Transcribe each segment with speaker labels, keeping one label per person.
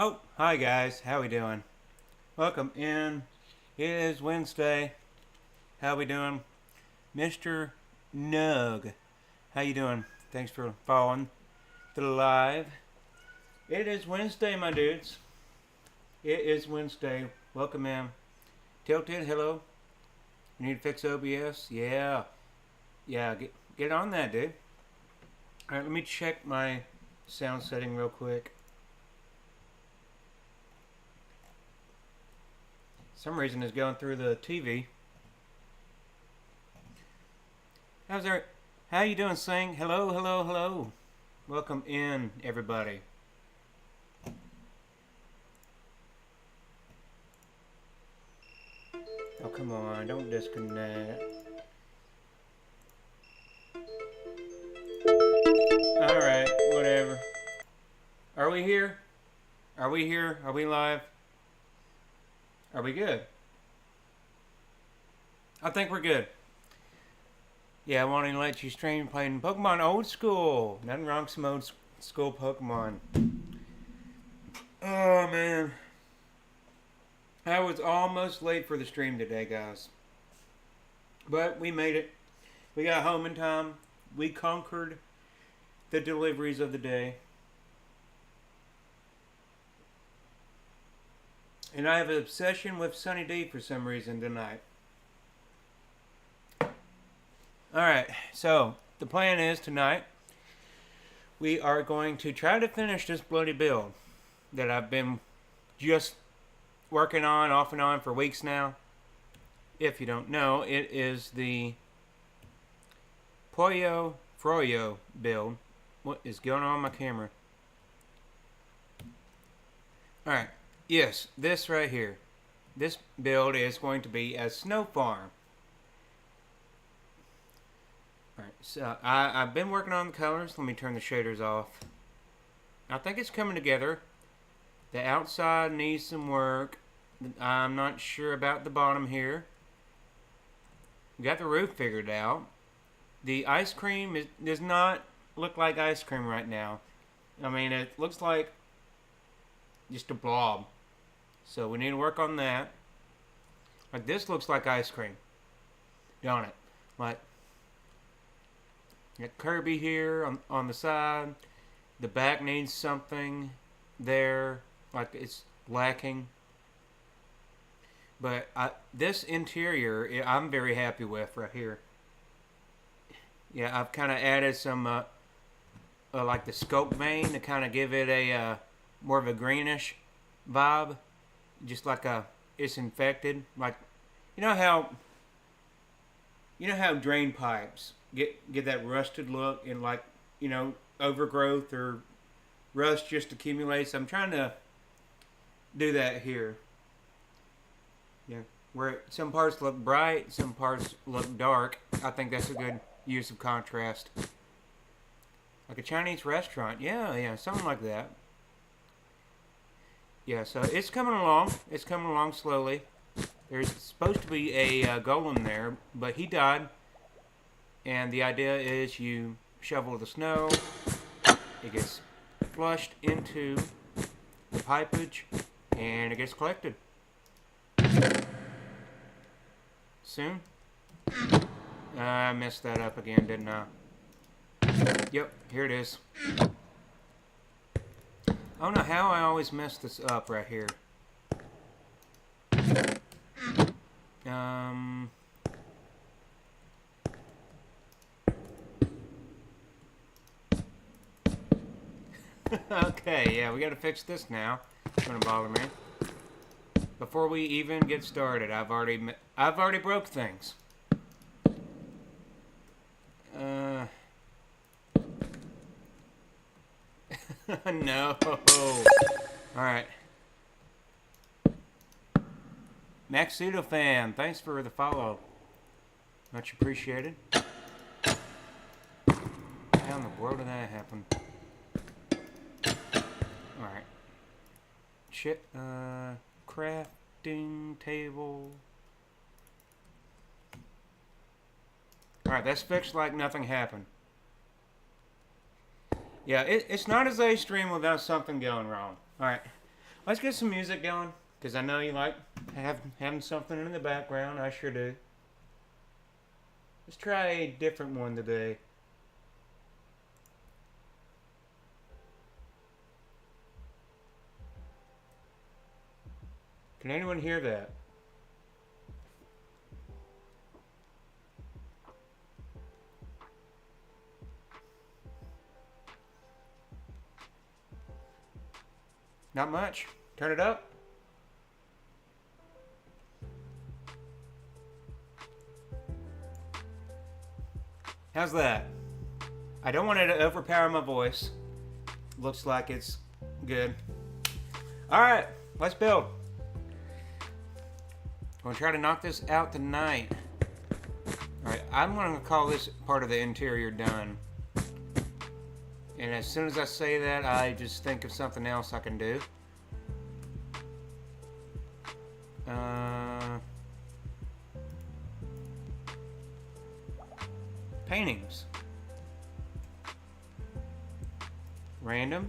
Speaker 1: Oh, hi guys. How we doing? Welcome in. It is Wednesday. How we doing? Mr. Nug. How you doing? Thanks for following the live. It is Wednesday, my dudes. It is Wednesday. Welcome in. Tilted, hello. You need to fix OBS? Yeah. Yeah, get on that, dude. Alright, let me check my sound setting real quick. Some reason is going through the TV. How you doing, Sing? Hello, hello, hello. Welcome in, everybody. Oh, come on, don't disconnect. Alright, whatever. Are we here? Are we here? Are we live? Are we good? I think we're good. Yeah, I wanted to let you stream playing Pokemon Old School. Nothing wrong with some old school Pokemon. Oh, man. I was almost late for the stream today, guys. But we made it. We got home in time. We conquered the deliveries of the day. And I have an obsession with Sunny D for some reason tonight. Alright, so the plan is tonight we are going to try to finish this bloody build that I've been just working on off and on for weeks now. If you don't know, it is the Puyo Froyo build. What is going on my camera? Alright, yes, this right here. This build is going to be a snow farm. Alright, so I've been working on the colors. Let me turn the shaders off. I think it's coming together. The outside needs some work. I'm not sure about the bottom here. We got the roof figured out. The ice cream does not look like ice cream right now. I mean, it looks like just a blob. So we need to work on that. Like, this looks like ice cream, don't it? Like, got Kirby here on the side. The back needs something there, like it's lacking. But this interior, I'm very happy with right here. Yeah, I've kind of added some, like the scope vein to kind of give it a more of a greenish vibe, just like it's infected. Like, you know how drain pipes get that rusted look and, like, overgrowth or rust just accumulates. I'm trying to do that here. Yeah, where some parts look bright, some parts look dark. I think that's a good use of contrast. Like a Chinese restaurant. Yeah, something like that. Yeah, so it's coming along. It's coming along slowly. There's supposed to be a golem there, but he died. And the idea is you shovel the snow, it gets flushed into the pipage, and it gets collected. Soon. I messed that up again, didn't I? Yep, here it is. I don't know how I always mess this up right here. Okay, yeah, we gotta fix this now. It's gonna bother me. Before we even get started, I've already broke things. No. Alright. Max Pseudo Fan, thanks for the follow. Much appreciated. How in the world did that happen? Alright. Crafting table. Alright, that's fixed like nothing happened. Yeah, it's not as a stream without something going wrong. Alright. Let's get some music going, because I know you like having something in the background. I sure do. Let's try a different one today. Can anyone hear that? Not much. Turn it up. How's that? I don't want it to overpower my voice. Looks like it's good. Alright, let's build. I'm going to try to knock this out tonight. Alright, I'm going to call this part of the interior done. And as soon as I say that, I just think of something else I can do. Paintings. Random.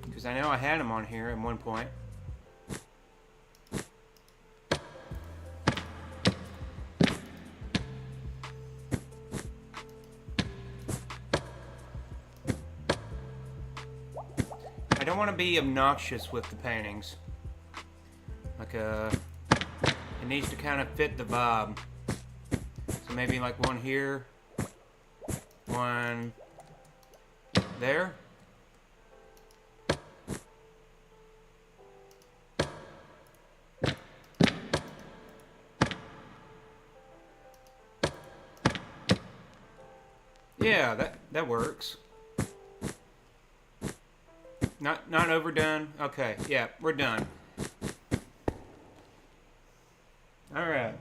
Speaker 1: Because I know I had them on here at one point. I don't want to be obnoxious with the paintings. Like it needs to kind of fit the vibe. So maybe like one here, one there. Yeah, that works. Not overdone. Okay, yeah, we're done. All right.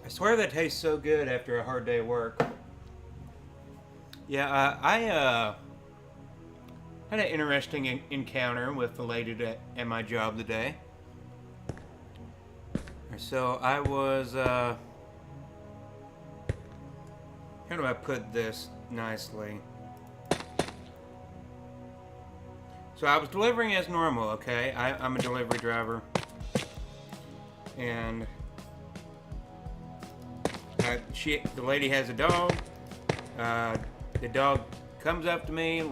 Speaker 1: I swear that tastes so good after a hard day of work. Yeah, I had an interesting encounter with the lady at my job today. So I was, how do I put this nicely? So I was delivering as normal, okay? I'm a delivery driver. And the lady has a dog. The dog comes up to me,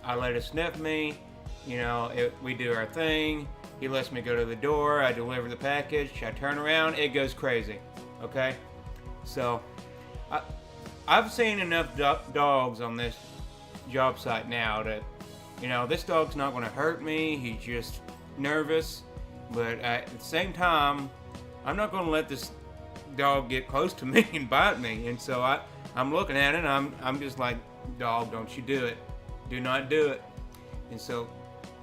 Speaker 1: I let it sniff me. You know, we do our thing. He lets me go to the door. I deliver the package. I turn around. It goes crazy. Okay? So, I've seen enough dogs on this job site now that, you know, this dog's not going to hurt me. He's just nervous. But at the same time, I'm not going to let this dog get close to me and bite me. And so I'm looking at it, and I'm just like, dog, don't you do it. Do not do it. And so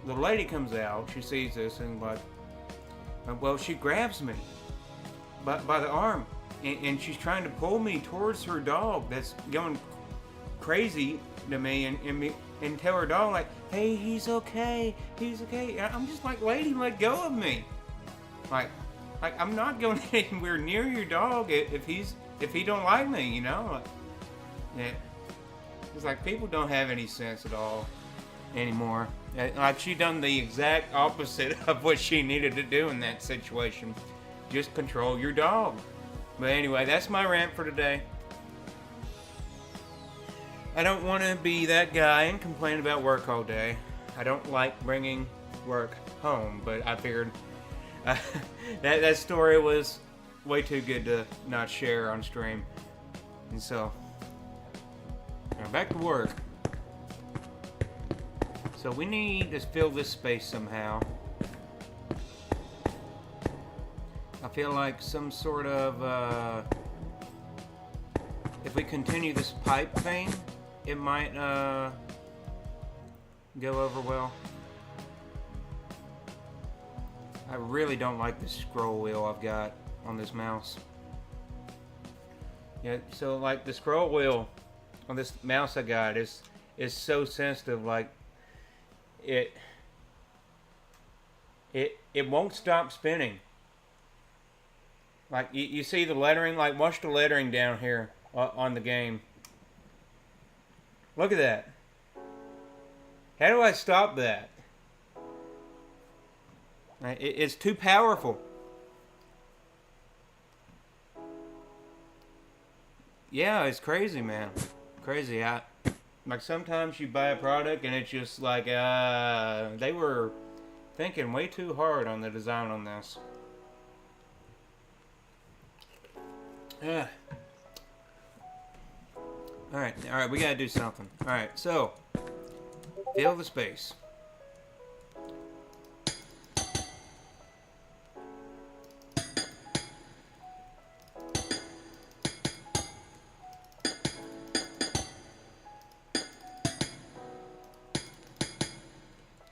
Speaker 1: the lady comes out, she sees this, and like, well, she grabs me by the arm, and she's trying to pull me towards her dog that's going crazy to me, and tell her dog like, hey, he's okay. And I'm just like, lady, let go of me. Like I'm not going anywhere near your dog if he don't like me, you know. Like, yeah, it's like people don't have any sense at all anymore. Like she done the exact opposite of what she needed to do in that situation. Just control your dog. But anyway, that's my rant for today. I don't want to be that guy and complain about work all day. I don't like bringing work home, but I figured that story was way too good to not share on stream. And so, now back to work. So we need to fill this space somehow. I feel like some sort of, if we continue this pipe thing, it might go over well. I really don't like this scroll wheel I've got on this mouse. Yeah, so like the scroll wheel on this mouse I got is so sensitive. Like it won't stop spinning. Like you see the lettering. Like watch the lettering down here on the game. Look at that. How do I stop that? It's too powerful. Yeah, it's crazy, man. Crazy. Like sometimes you buy a product and it's just like they were thinking way too hard on the design on this. Yeah. All right, we gotta do something. All right, so fill the space.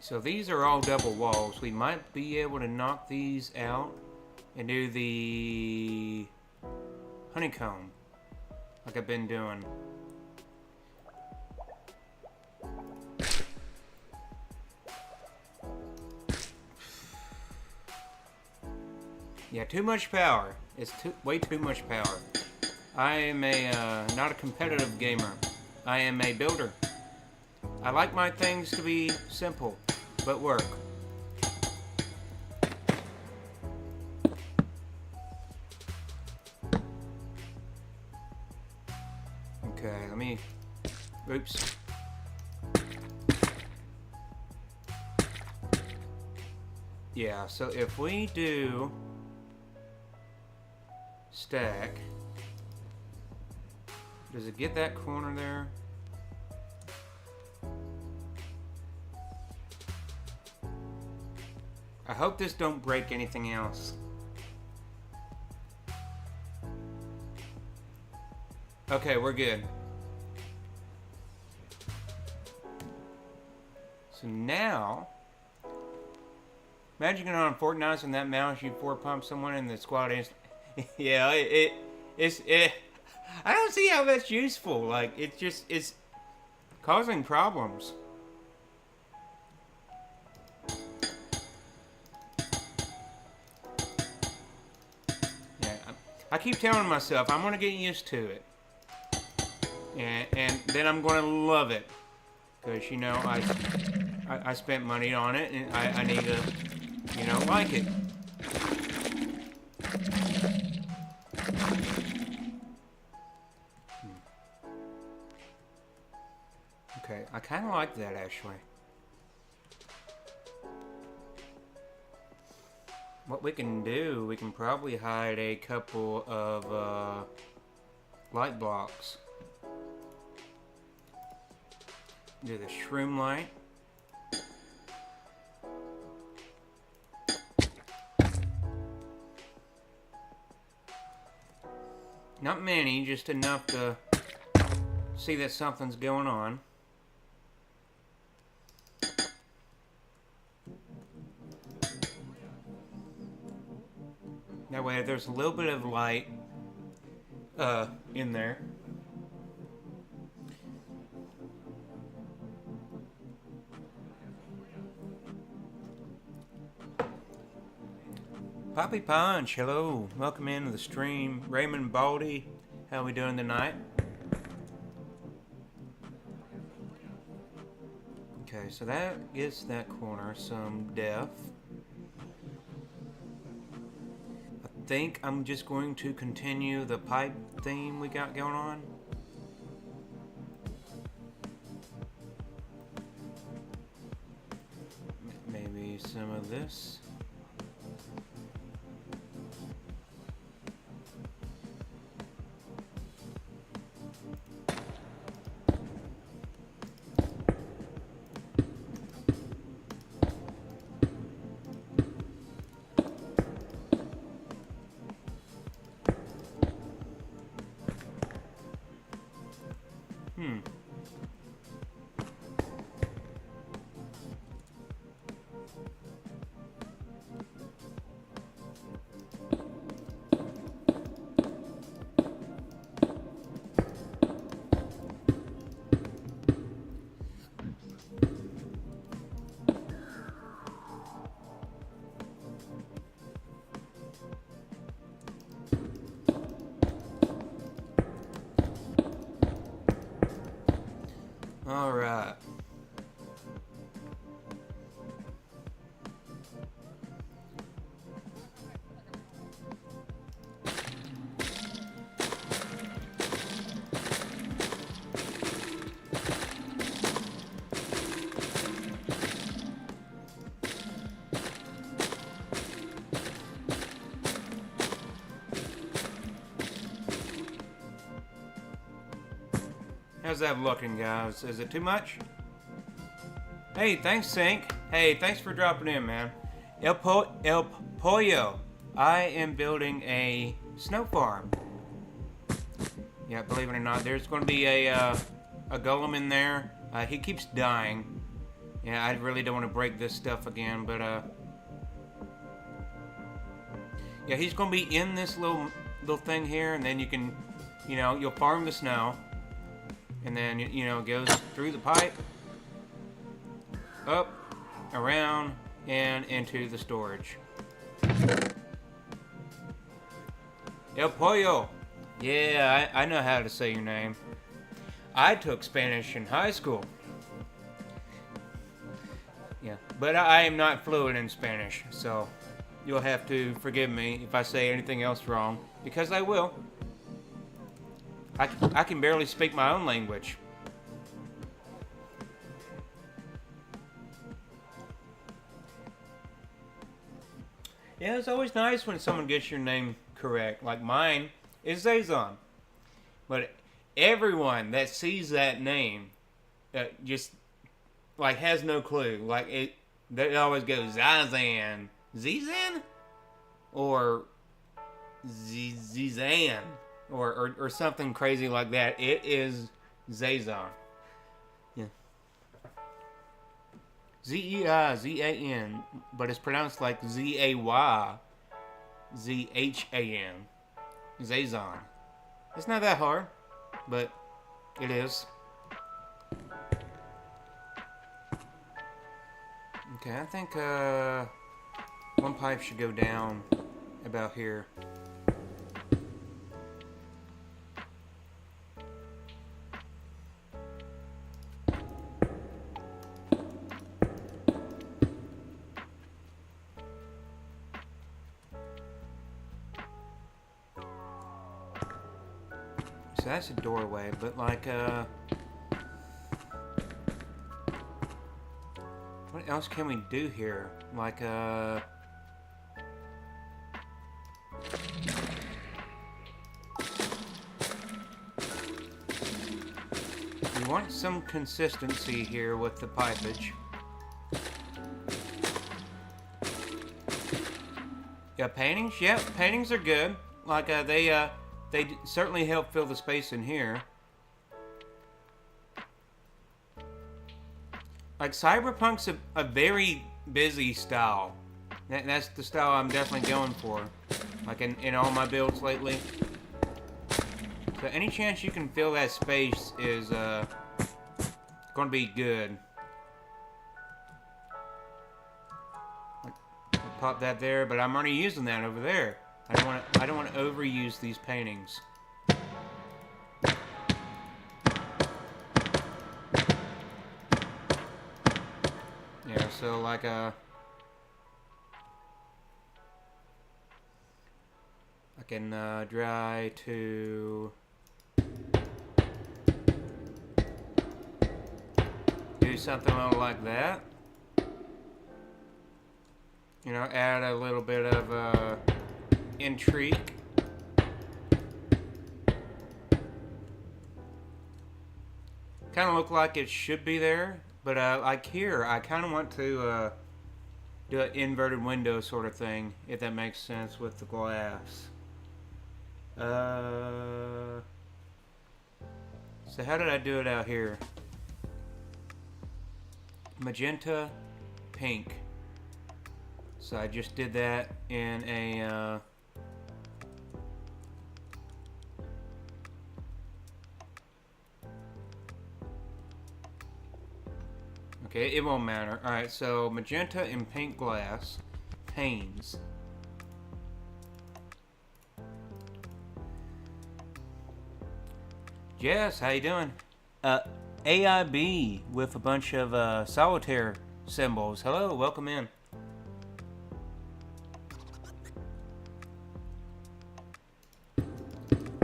Speaker 1: So these are all double walls. We might be able to knock these out and do the honeycomb like I've been doing. Yeah, too much power. It's way too much power. I am not a competitive gamer. I am a builder. I like my things to be simple, but work. Okay, let me... Oops. Yeah, so if we do... stack... Does it get that corner there? I hope this don't break anything else. Okay, we're good. So now, imagine going on Fortnite and that mouse, you four pump someone in the squad is, yeah, it's I don't see how that's useful. Like, it's causing problems. Yeah, I keep telling myself I'm gonna get used to it, and then I'm gonna love it, because you know I spent money on it, and I need to, you know, like it. Okay, I kind of like that actually. What we can do, we can probably hide a couple of light blocks. Do the shroom light. Not many, just enough to see that something's going on. That way there's a little bit of light in there. Poppy Punch, hello. Welcome into the stream. Raymond Baldy, how we doing tonight? Okay, so that gives that corner some depth. I think I'm just going to continue the pipe theme we got going on. Maybe some of this. Alright. How's that looking, guys? Is it too much? Hey, thanks, Sync. Hey, thanks for dropping in, man. El Pollo. I am building a snow farm. Yeah, believe it or not, there's going to be a golem in there. He keeps dying. Yeah, I really don't want to break this stuff again, but yeah, he's going to be in this little thing here, and then you can, you'll farm the snow. And then, it goes through the pipe, up, around, and into the storage. El Pollo. Yeah, I know how to say your name. I took Spanish in high school. Yeah, but I am not fluent in Spanish, so you'll have to forgive me if I say anything else wrong, because I will. I can barely speak my own language. Yeah, it's always nice when someone gets your name correct. Like mine is Zazon. But everyone that sees that name just like has no clue. Like they always go Zazan. Zizan? Or Zizan. Or something crazy like that. It is Zazon. Yeah. Zeizan, but it's pronounced like Zayzhan. Zazon. It's not that hard, but it is. Okay, I think one pipe should go down about here. So that's a doorway, but like, what else can we do here? Like, we want some consistency here with the pipage. Yeah, paintings? Yeah, paintings are good. Like, they certainly help fill the space in here. Like, Cyberpunk's a very busy style. That's the style I'm definitely going for. Like, in all my builds lately. So any chance you can fill that space is, going to be good. Pop that there, but I'm already using that over there. I don't want to overuse these paintings. Yeah, so like I can try to do something a little like that. Add a little bit of intrigue. Kind of look like it should be there, but like here, I kind of want to do an inverted window sort of thing, if that makes sense with the glass. So how did I do it out here? Magenta, pink. So I just did that in a okay, it won't matter. Alright, so magenta and pink glass panes. Jess, how you doing? AIB with a bunch of solitaire symbols. Hello, welcome in.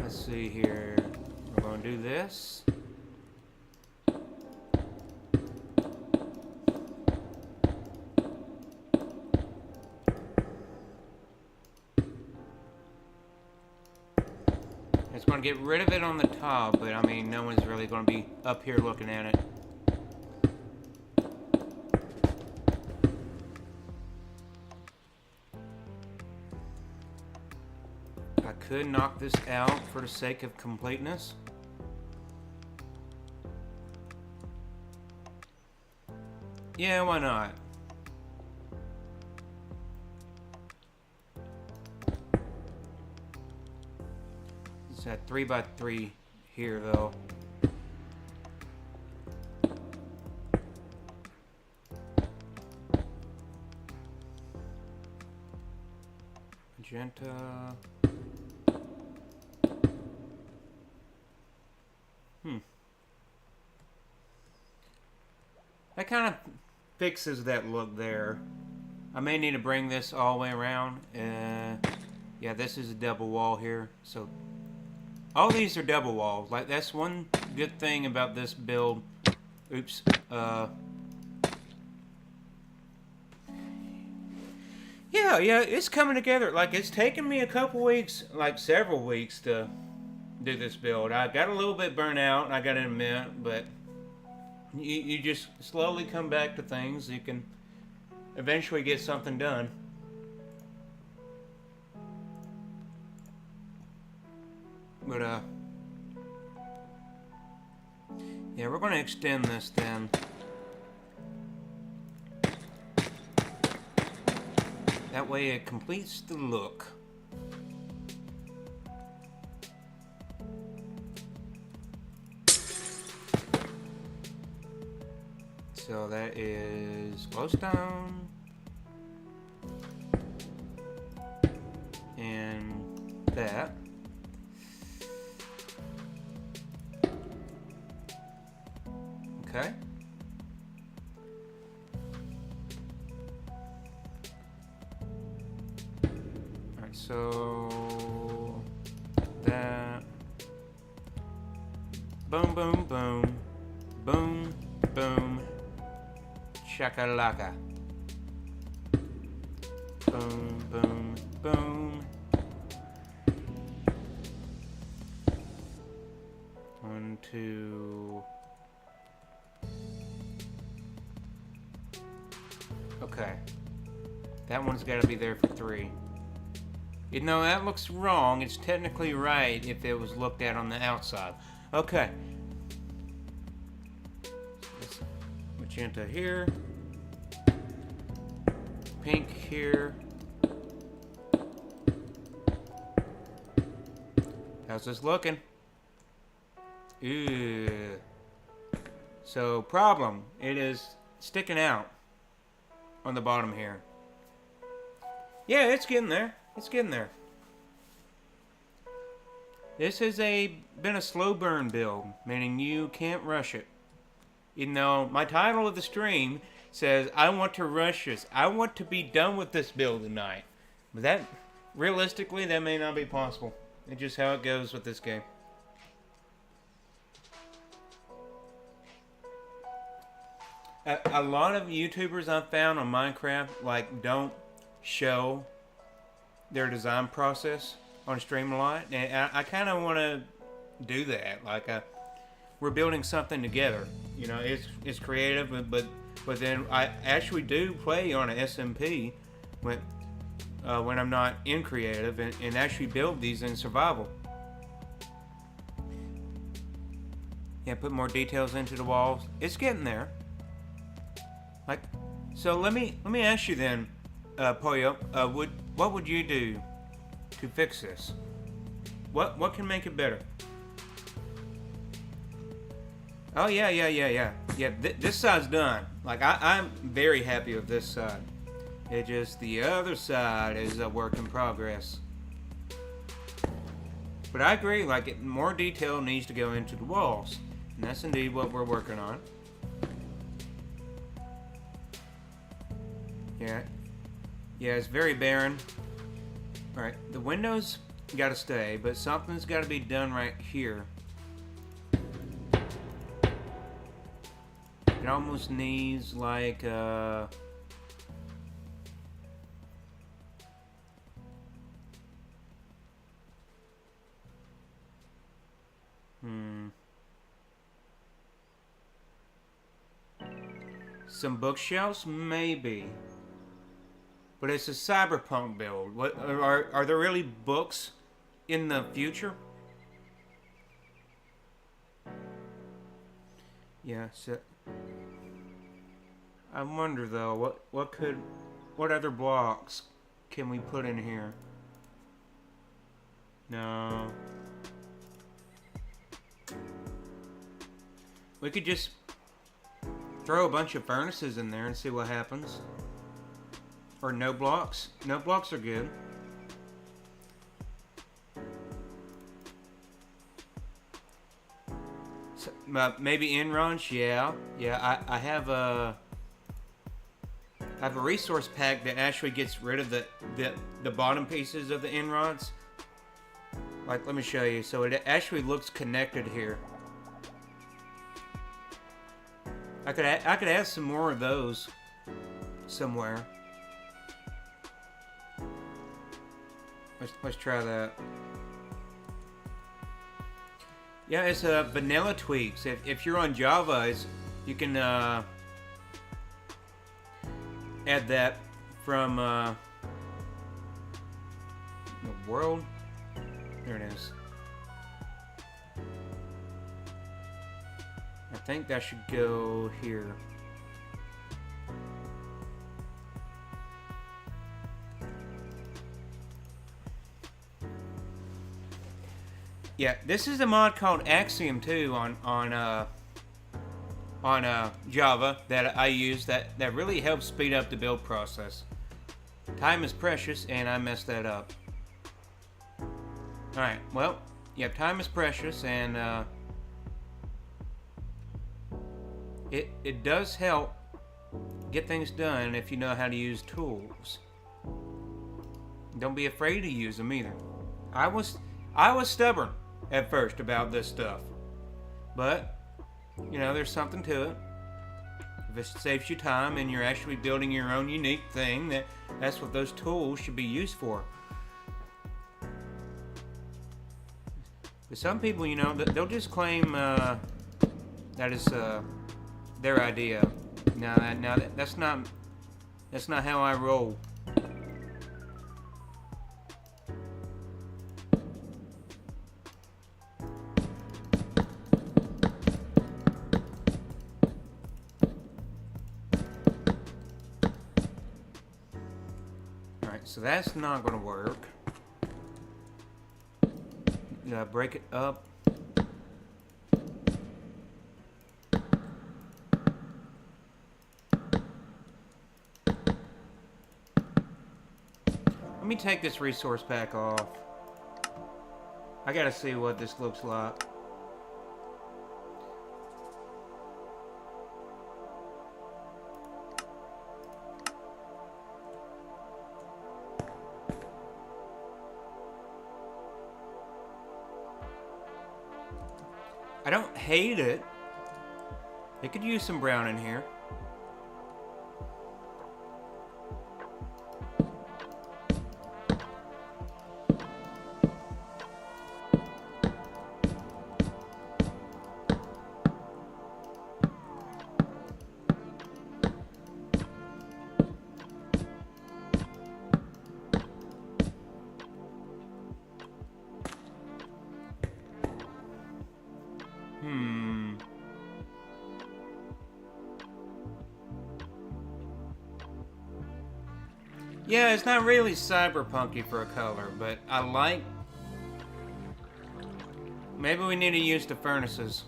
Speaker 1: Let's see here. We're going to do this. It's going to get rid of it on the top, but I mean, no one's really going to be up here looking at it. I could knock this out for the sake of completeness. Yeah, why not? It's at 3x3 here, though. Magenta. That kind of fixes that look there. I may need to bring this all the way around. Yeah, this is a double wall here. So all these are double walls. Like, that's one good thing about this build. Oops. Yeah, it's coming together. Like, it's taken me a couple weeks, like several weeks to do this build. I got a little bit burnt out, I gotta admit, but you just slowly come back to things. You can eventually get something done. But, yeah, we're going to extend this then. That way it completes the look. So that is glowstone. And that. Okay. Alright, so that. Boom, boom, boom. Boom, boom. Shakalaka. Boom, boom, boom. 1, 2. Okay. That one's got to be there for 3. Even though that looks wrong, it's technically right if it was looked at on the outside. Okay. Magenta here. Pink here. How's this looking? Ew. So, problem. It is sticking out on the bottom here. Yeah, it's getting there. It's getting there. This has been a slow burn build, meaning you can't rush it. Even though my title of the stream says, I want to rush this. I want to be done with this build tonight. But that, realistically, that may not be possible. It's just how it goes with this game. A lot of YouTubers I've found on Minecraft, like, don't show their design process on stream a lot. And I kind of want to do that. Like, we're building something together. You know, it's creative, but then I actually do play on an SMP when I'm not in creative and actually build these in survival. Yeah, put more details into the walls. It's getting there. Like, so let me ask you then, Poyo, what would you do to fix this? What can make it better? Oh yeah. This side's done. Like, I'm very happy with this side. It just, the other side is a work in progress. But I agree, like, more detail needs to go into the walls. And that's indeed what we're working on. Yeah. Yeah, it's very barren. Alright, the windows gotta stay, but something's gotta be done right here. It almost needs like some bookshelves, maybe. But it's a cyberpunk build. What are there really books in the future? Yeah, so I wonder though, what other blocks can we put in here? No. We could just throw a bunch of furnaces in there and see what happens. Or no blocks. No blocks are good. So, maybe Enrons, yeah. Yeah, I have a resource pack that actually gets rid of the bottom pieces of the Enrons. Like, let me show you. So it actually looks connected here. I could add some more of those somewhere. Let's try that. Yeah, it's vanilla tweaks. If you're on Java, you can add that from the world. There it is. I think that should go here. Yeah, this is a mod called Axiom 2 on Java that I use that really helps speed up the build process. Time is precious, and I messed that up. Alright, well, yeah, time is precious, and it does help get things done if you know how to use tools. Don't be afraid to use them either. I was stubborn at first about this stuff, but you know, there's something to it. If it saves you time and you're actually building your own unique thing, that's what those tools should be used for. But some people, you know, they'll just claim that is their idea. Now that's not how I roll. So that's not going to work. Break it up. Let me take this resource pack off. I gotta see what this looks like. I don't hate it. They could use some brown in here. Yeah, it's not really cyberpunky for a color, but I like... Maybe we need to use the furnaces.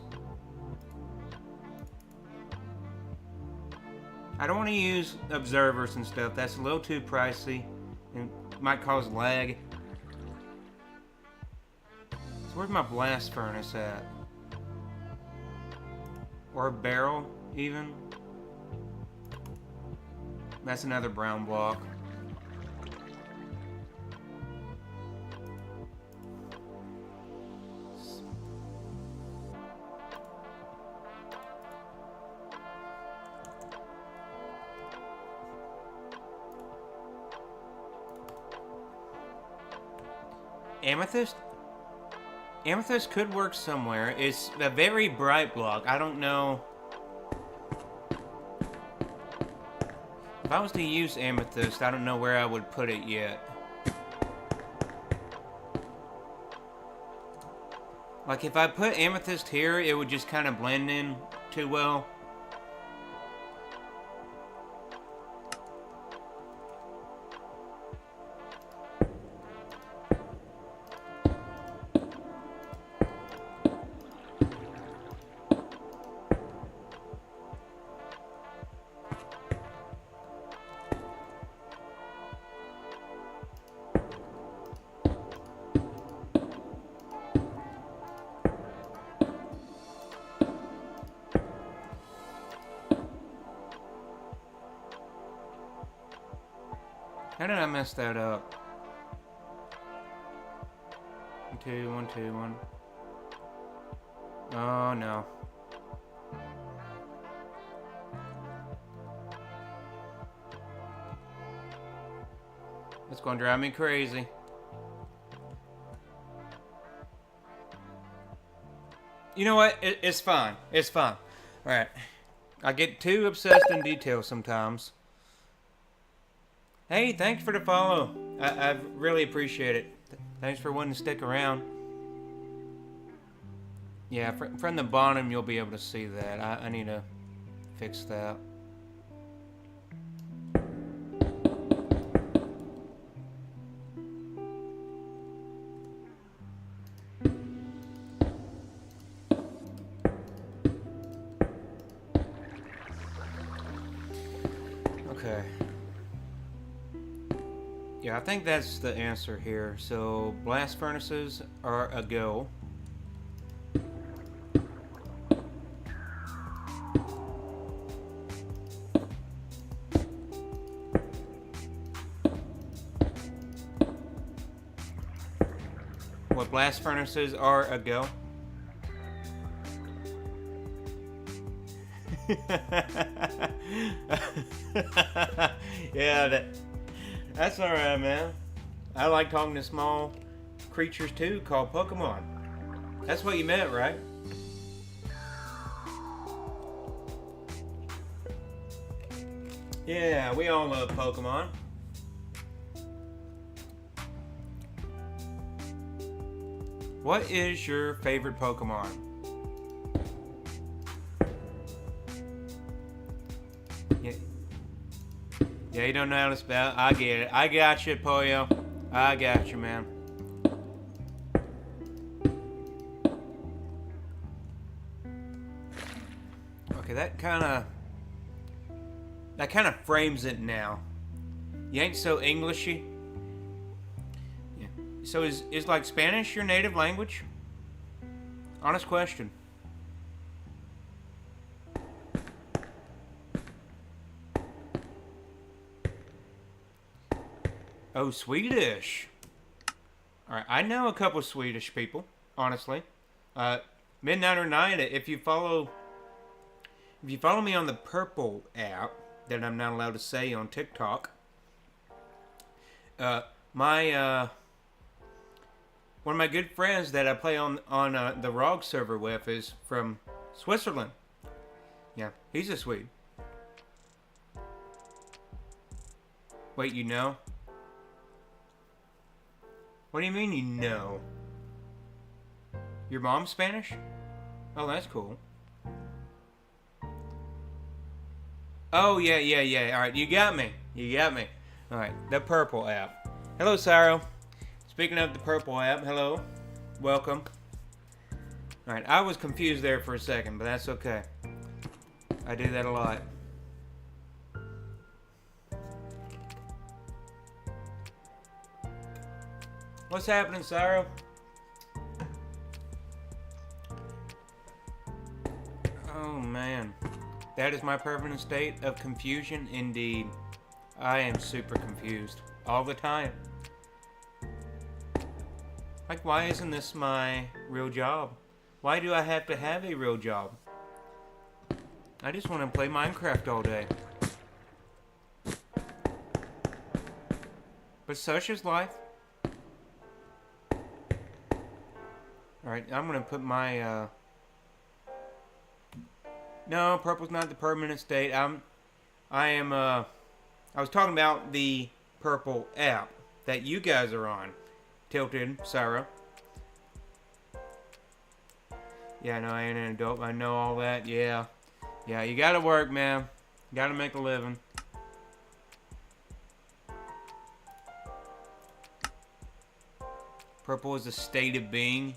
Speaker 1: I don't want to use observers and stuff. That's a little too pricey and might cause lag. So where's my blast furnace at? Or beryl, even. That's another brown block. Amethyst? Amethyst could work somewhere. It's a very bright block. I don't know. If I was to use amethyst, I don't know where I would put it yet. Like, if I put amethyst here, it would just kind of blend in too well. How did I mess that up? 1, 2, 1, 2, 1. Oh no. It's gonna drive me crazy. You know what? It's fine. It's fine. Alright. I get too obsessed in detail sometimes. Hey, thanks for the follow. I really appreciate it. Thanks for wanting to stick around. Yeah, from the bottom you'll be able to see that. I need to fix that. Okay. Yeah, I think that's the answer here. So, blast furnaces are a go. What blast furnaces are a go? Yeah, that's alright, man. I like talking to small creatures too, called Pokemon. That's what you meant, right? Yeah, we all love Pokemon. What is your favorite Pokemon? Yeah, you don't know how to spell. I get it. I got you, Poyo. I got you, man. Okay, that kind of frames it now. You ain't so Englishy. Yeah. So is like Spanish your native language? Honest question. Oh, Swedish. Alright, I know a couple Swedish people, honestly. Midnight or Night, if you follow me on the Purple app, that I'm not allowed to say on TikTok, one of my good friends that I play on the ROG server with is from Switzerland. Yeah, he's a Swede. Wait, you know? What do you mean you know? Your mom's Spanish? Oh, that's cool. Oh, yeah. Alright, you got me. Alright, the Purple app. Hello, Cyro. Speaking of the Purple app, hello. Welcome. Alright, I was confused there for a second, but that's okay. I do that a lot. What's happening, Cyro? Oh man. That is my permanent state of confusion indeed. I am super confused. All the time. Like, why isn't this my real job? Why do I have to have a real job? I just want to play Minecraft all day. But such is life. Alright, I'm gonna put my, No, purple's not the permanent state. I was talking about the purple app that you guys are on. Tilted, Sarah. Yeah, no, I ain't an adult. I know all that. Yeah. Yeah, you gotta work, man. You gotta make a living. Purple is a state of being.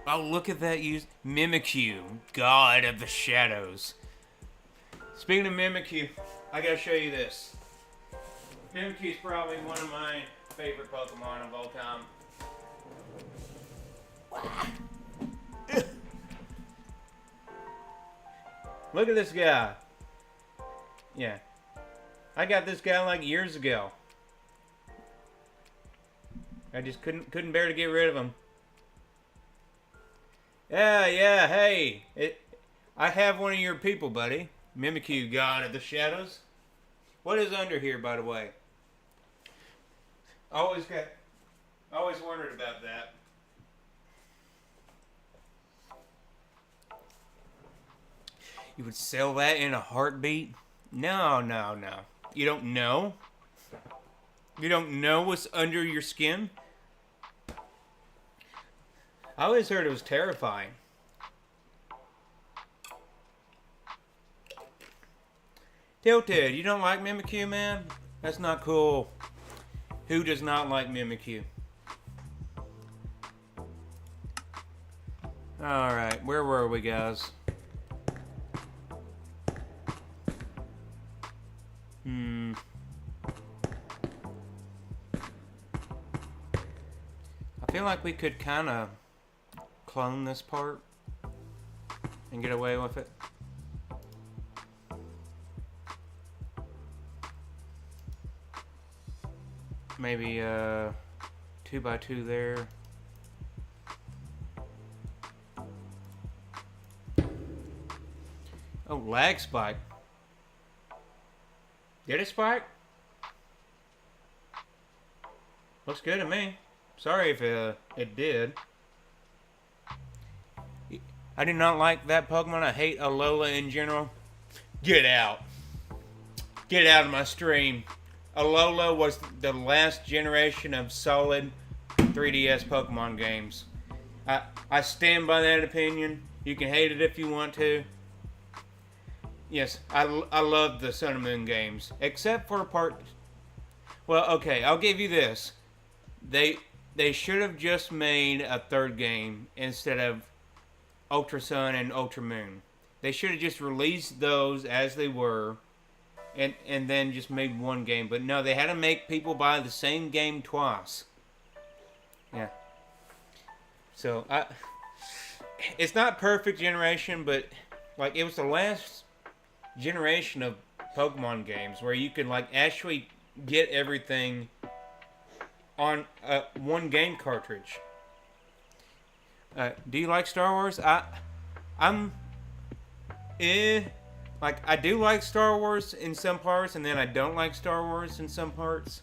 Speaker 1: Oh, look at that use. Mimikyu, god of the shadows. Speaking of Mimikyu, I gotta show you this. Mimikyu is probably one of my favorite Pokemon of all time. Look at this guy. Yeah. I got this guy like years ago. I just couldn't bear to get rid of him. Yeah, hey. I have one of your people, buddy. Mimikyu, god of the shadows. What is under here, by the way? Always wondered about that. You would sell that in a heartbeat? No. You don't know? You don't know what's under your skin? I always heard it was terrifying. Tilted, you don't like Mimikyu, man? That's not cool. Who does not like Mimikyu? Alright, where were we, guys? I feel like we could kind of clone this part and get away with it. Maybe 2x2 there. Oh, lag spike. Did it spike? Looks good to me. Sorry if it did. I do not like that Pokemon. I hate Alola in general. Get out. Get out of my stream. Alola was the last generation of solid 3DS Pokemon games. I stand by that opinion. You can hate it if you want to. Yes, I love the Sun and Moon games. Except for part... Well, okay, I'll give you this. They should have just made a third game instead of Ultra Sun and Ultra Moon. They should have just released those as they were and then just made one game. But no, they had to make people buy the same game twice. Yeah. So, it's not perfect generation, but like it was the last generation of Pokemon games where you could like actually get everything on one game cartridge. Do you like Star Wars? Like I do like Star Wars in some parts, and then I don't like Star Wars in some parts.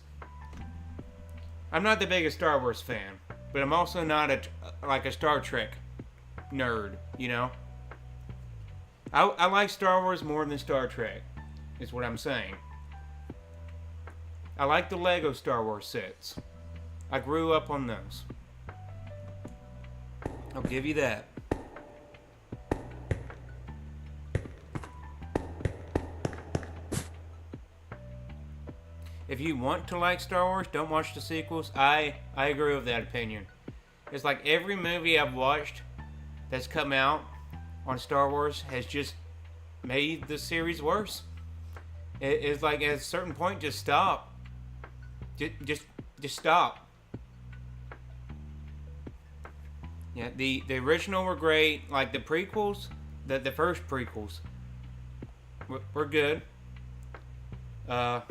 Speaker 1: I'm not the biggest Star Wars fan, but I'm also not a Star Trek nerd, you know? I like Star Wars more than Star Trek, is what I'm saying. I like the Lego Star Wars sets. I grew up on those. I'll give you that. If you want to like Star Wars, don't watch the sequels. I agree with that opinion. It's like every movie I've watched that's come out on Star Wars has just made the series worse. It's like at a certain point, just stop. Just stop. Yeah, the original were great. Like the prequels, the first prequels were good. Uh,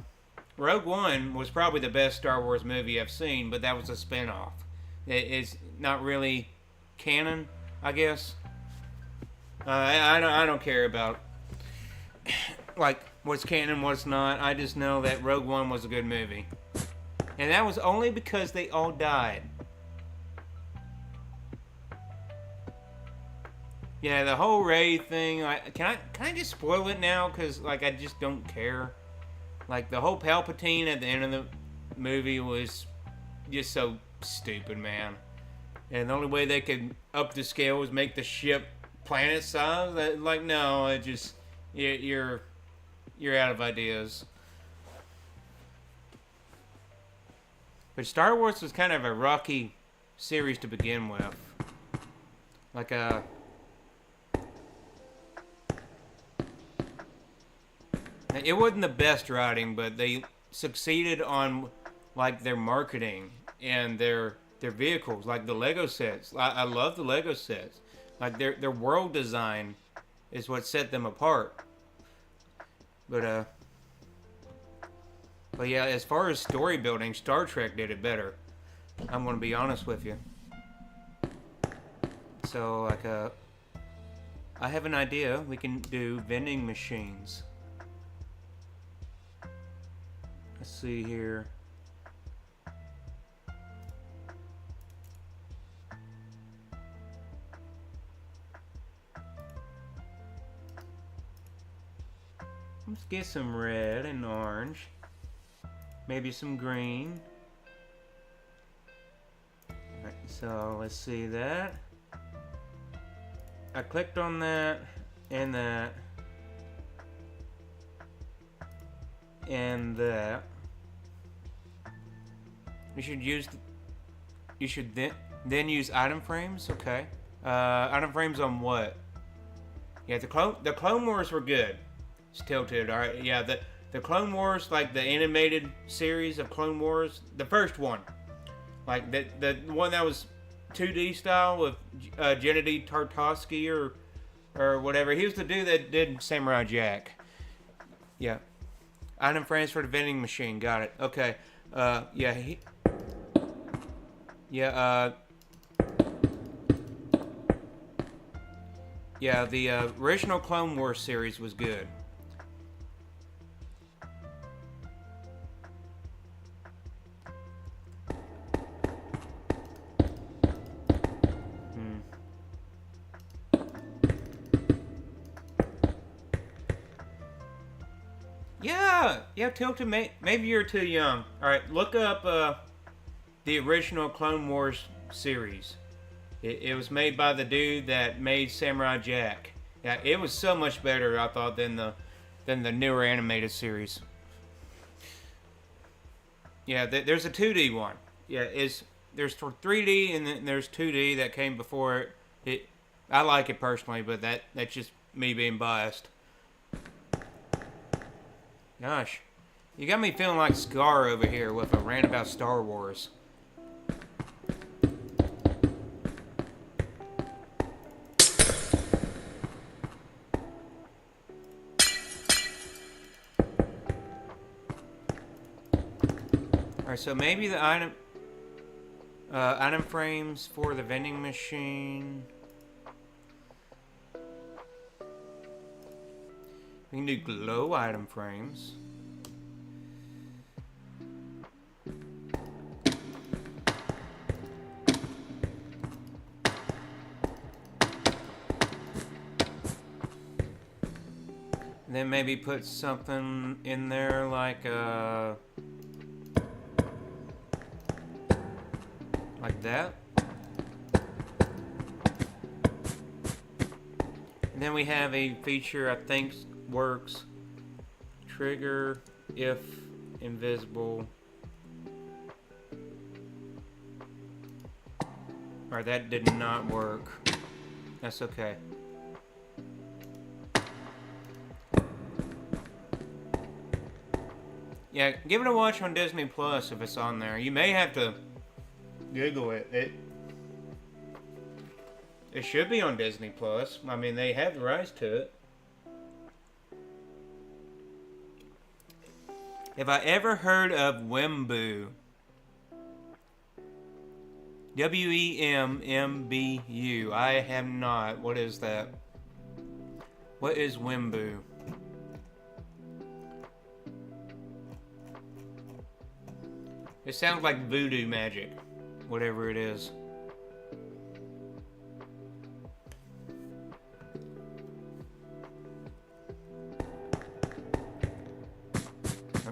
Speaker 1: Rogue One was probably the best Star Wars movie I've seen, but that was a spinoff. It's not really canon, I guess. I don't care about like what's canon, what's not. I just know that Rogue One was a good movie, and that was only because they all died. Yeah, the whole Rey thing. Can I just spoil it now? Cause like I just don't care. Like the whole Palpatine at the end of the movie was just so stupid, man. And the only way they could up the scale was make the ship planet size. Like no, it just you're out of ideas. But Star Wars was kind of a rocky series to begin with. Like it wasn't the best writing, but they succeeded on like their marketing and their vehicles, like the Lego sets. I love the Lego sets. Like their world design is what set them apart. But yeah, as far as story building, Star Trek did it better. I'm gonna be honest with you. So like I have an idea. We can do vending machines. Let's see here. Let's get some red and orange. Maybe some green. Alright, so let's see that. I clicked on that and that and that. You should then use item frames. Okay. Item frames on what? Yeah, the Clone Wars were good. It's tilted. All right. Yeah, the Clone Wars, like the animated series of Clone Wars, the first one, like the one that was 2D style with Gennady Tartakovsky or whatever. He was the dude that did Samurai Jack. Yeah. Item frames for the vending machine. Got it. Okay. Yeah. Yeah, the original Clone Wars series was good. Yeah, Tilted, maybe you're too young. Alright, look up the original Clone Wars series. It was made by the dude that made Samurai Jack. Yeah, it was so much better, I thought, than the newer animated series. Yeah, there's a 2D one. Yeah, there's 3D and then there's 2D that came before it. I like it personally, but that's just me being biased. Gosh, you got me feeling like Scar over here with a rant about Star Wars. Alright, so maybe the item frames for the vending machine. We can do glow item frames. Then maybe put something in there like that. And then we have a feature I think works. Trigger if invisible. Alright, that did not work. That's okay. Yeah, give it a watch on Disney Plus if it's on there. You may have to Google it. It should be on Disney Plus. I mean, they have the rights to it. Have I ever heard of Wembu? Wembu. I have not. What is that? What is Wembu? It sounds like voodoo magic. Whatever it is.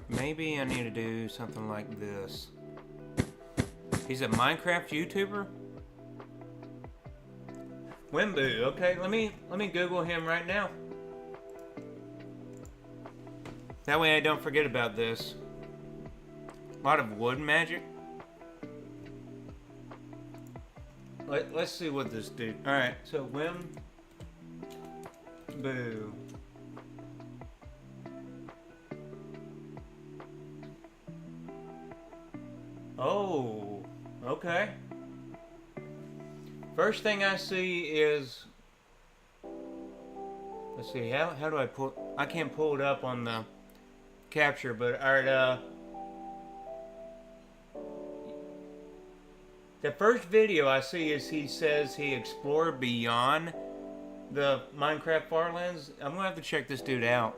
Speaker 1: Maybe I need to do something like this. He's a Minecraft YouTuber? Wembu, okay, let me Google him right now. That way I don't forget about this. A lot of wood magic. Let's see what this dude. Alright, so Wembu. Oh, okay. First thing I see is, let's see, how do I pull, I can't pull it up on the capture, but alright, the first video I see is he says he explored beyond the Minecraft Farlands. I'm gonna have to check this dude out.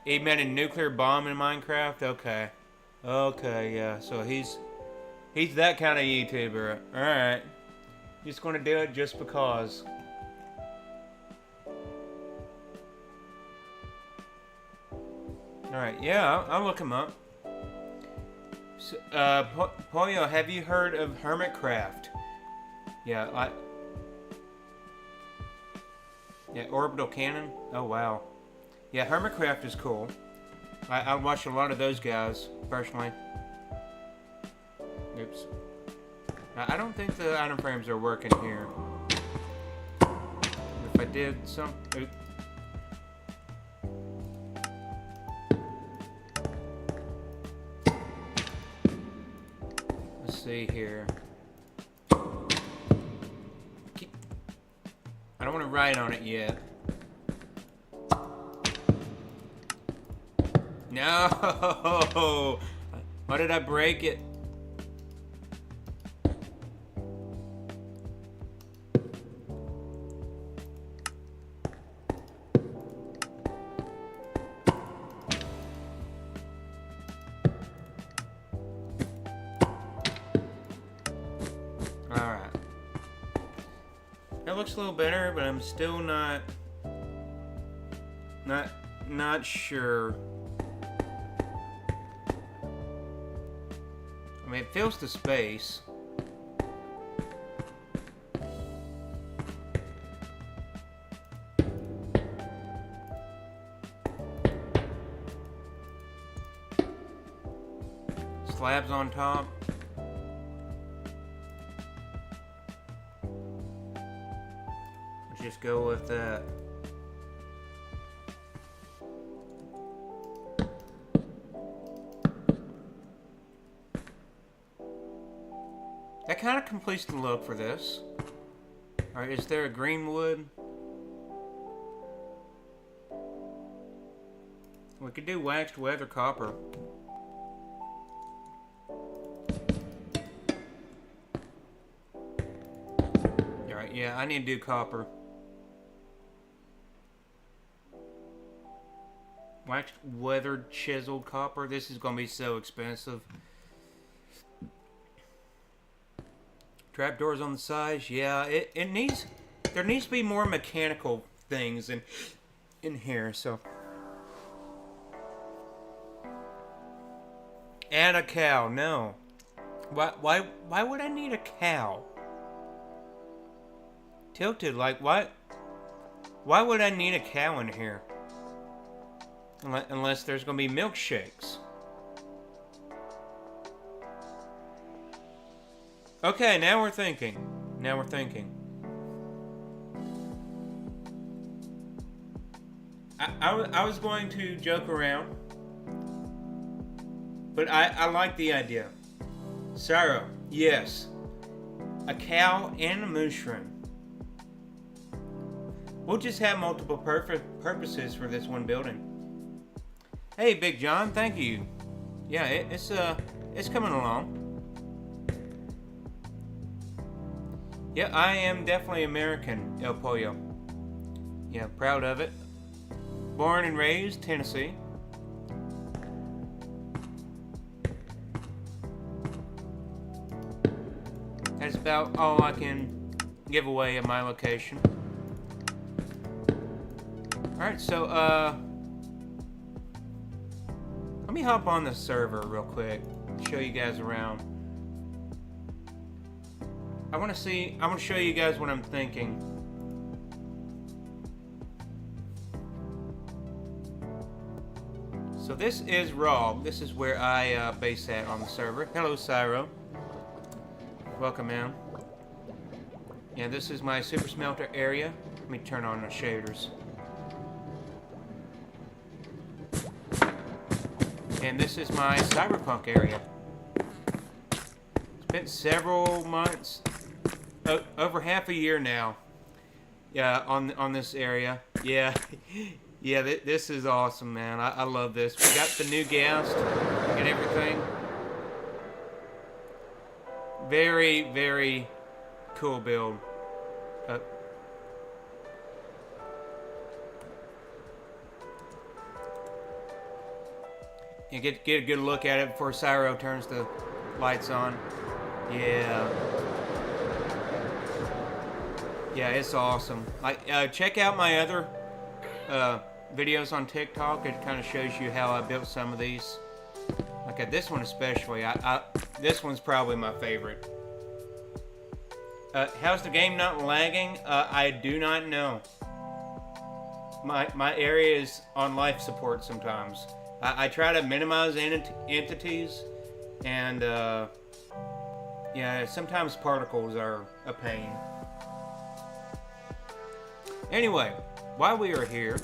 Speaker 1: He made a nuclear bomb in Minecraft? Okay. Okay, yeah, so he's that kind of YouTuber. Alright. Just gonna do it just because. Alright, yeah, I'll look him up. So, Pollo, have you heard of Hermitcraft? Yeah, yeah, Orbital Cannon? Oh, wow. Yeah, Hermitcraft is cool. I watch a lot of those guys, personally. Oops. I don't think the item frames are working here. If I did some... Oops. Let's see here. I don't want to write on it yet. No! Why did I break it? Alright. That looks a little better, but I'm still not sure. I mean, it fills the space. Slabs on top. Let's just go with that. That kind of completes the look for this. Alright, is there a green wood? We could do waxed weather copper. Alright, yeah, I need to do copper. Waxed weathered chiseled copper. This is going to be so expensive. Trapdoors on the sides, yeah, it needs, there needs to be more mechanical things in here, so. Add a cow, no. Why would I need a cow? Tilted, like, why would I need a cow in here? Unless there's gonna be milkshakes. Okay, now we're thinking. Now we're thinking. I was going to joke around, but I like the idea. Sarah, yes. a cow, and a mushroom. We'll just have multiple purposes for this one building. Hey, Big John, thank you. Yeah, it's coming along. Yeah, I am definitely American, El Pollo. Yeah, proud of it. Born and raised, Tennessee. That's about all I can give away at my location. Alright, so, let me hop on the server real quick, show you guys around. I want to show you guys what I'm thinking. So this is Raw. This is where I base at on the server. Hello, Cyro. Welcome in. Yeah, this is my super smelter area. Let me turn on the shaders. And this is my cyberpunk area. Spent several months, over half a year now, yeah, on this area. Yeah, yeah, this is awesome, man. I love this. We got the new guest and everything. Very, very cool build. You get a good look at it before Cyro turns the lights on. Yeah. Yeah, it's awesome. Like, check out my other videos on TikTok. It kind of shows you how I built some of these. Like this one especially. This one's probably my favorite. How's the game not lagging? I do not know. My area is on life support sometimes. I try to minimize entities, and yeah, sometimes particles are a pain. Anyway, while we are here,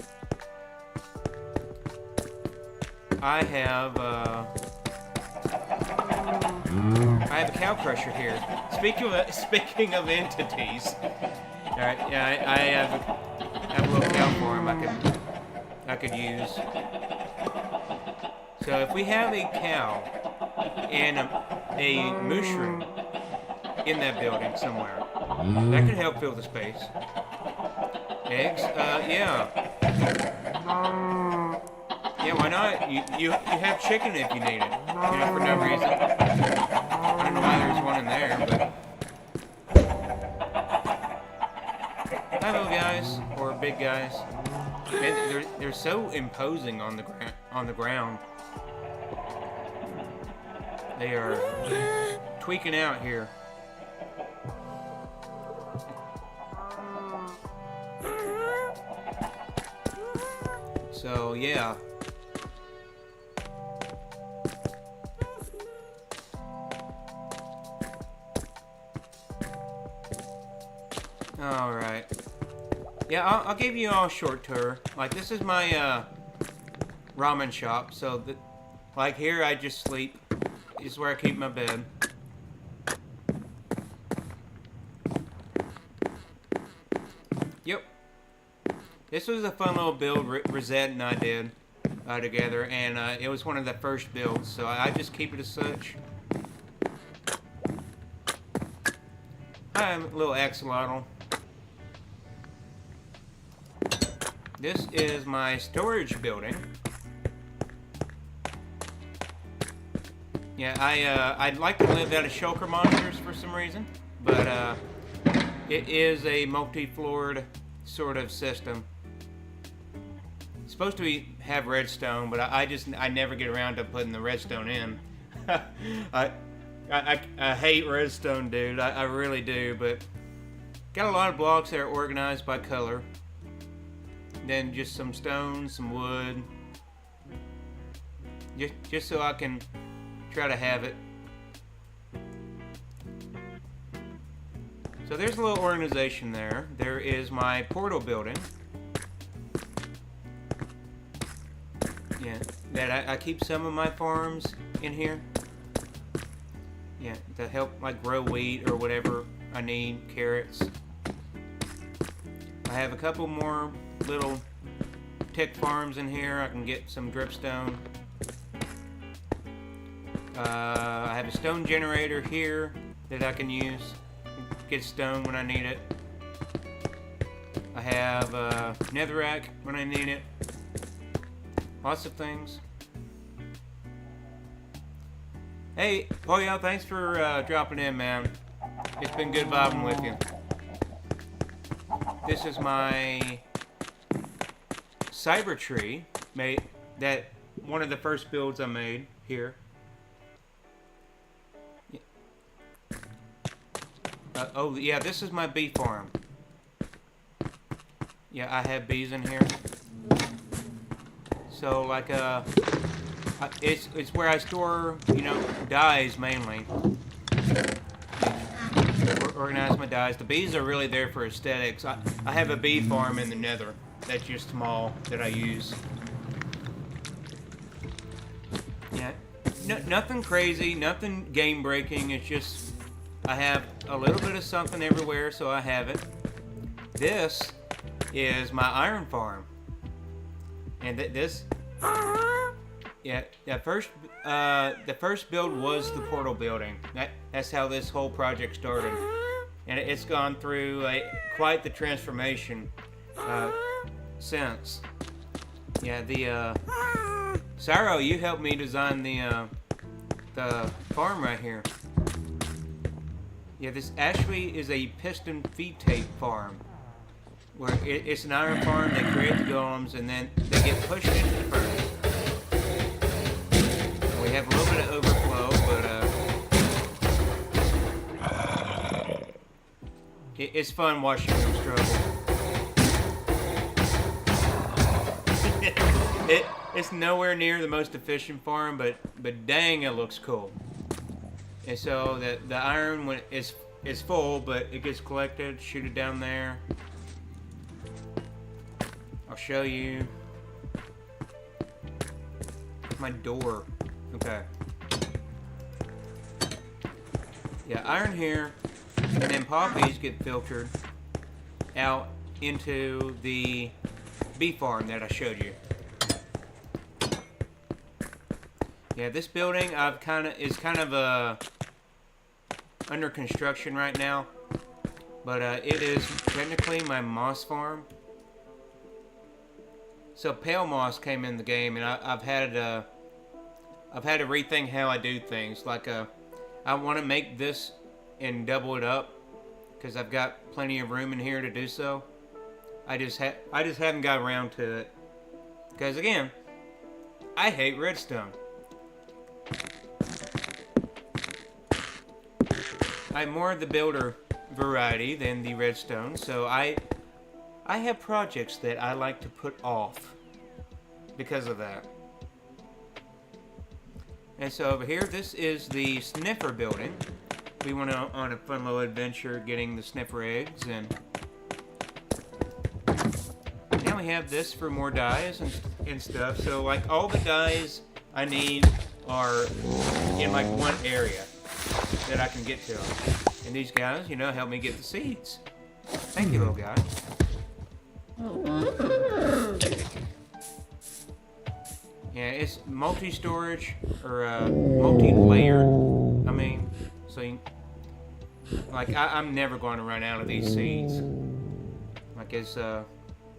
Speaker 1: I have a cow crusher here. Speaking of entities, all right, yeah, I have a little cow farm I could use. So if we have a cow and a mushroom in that building somewhere, that could help fill the space. Eggs? Yeah. Yeah, why not? You have chicken if you need it. You know, for no reason. I don't know why there's one in there, but... Hi, little guys. Or big guys. And they're so imposing on the ground. They are tweaking out here. So, yeah. Alright. Yeah, I'll give you all a short tour. Like, this is my ramen shop. So, like here, I just sleep. This is where I keep my bed. Yep. This was a fun little build Rosette and I did together, and it was one of the first builds, so I just keep it as such. Hi, I'm a little axolotl. This is my storage building. Yeah, I'd like to live out of shulker monsters for some reason, but it is a multi-floored sort of system. It's supposed to have redstone, but I never get around to putting the redstone in. I hate redstone, dude. I really do, but got a lot of blocks that are organized by color. Then just some stone, some wood, just so I can try to have it. So there's a little organization there. There is my portal building. Yeah, that I keep some of my farms in here. Yeah, to help like grow wheat or whatever I need carrots. I have a couple more little tick farms in here. I can get some dripstone. I have a stone generator here that I can use. Get stone when I need it. I have a netherrack when I need it. Lots of things. Hey, Poyo, thanks for dropping in, man. It's been good vibing with you. This is my cyber tree, that one of the first builds I made here. Oh yeah, this is my bee farm. Yeah, I have bees in here. So like it's where I store, you know, dyes mainly. Organize my dyes. The bees are really there for aesthetics. I have a bee farm in the nether that's just small that I use. Yeah, nothing crazy, nothing game breaking. It's just I have a little bit of something everywhere, so I have it. This is my iron farm, and this. Yeah, the first build was the portal building. That's how this whole project started, and it's gone through quite the transformation since. Yeah, Saro, you helped me design the farm right here. Yeah, this actually is a piston feed tape farm, where it's an iron farm. They create the golems, and then they get pushed into the furnace. We have a little bit of overflow, but it's fun watching them struggle. It's nowhere near the most efficient farm, but dang, it looks cool. And so the iron when is full, but it gets collected, shoot it down there. I'll show you. My door. Okay. Yeah, iron here, and then poppies get filtered out into the bee farm that I showed you. Yeah, this building is kind of under construction right now, but it is technically my moss farm. So pale moss came in the game, and I've had to rethink how I do things. Like I want to make this and double it up because I've got plenty of room in here to do so. I just haven't got around to it because again, I hate redstone. I'm more of the builder variety than the redstone, so I have projects that I like to put off because of that. And so over here, this is the sniffer building. We went on a fun little adventure getting the sniffer eggs, and now we have this for more dyes and stuff. So like all the dyes I need are in like one area that I can get to them. And these guys, you know, help me get the seeds. Thank you, little guy. Yeah, it's multi-storage, or multi-layered, I mean, so you, like, I'm never going to run out of these seeds. Like, it's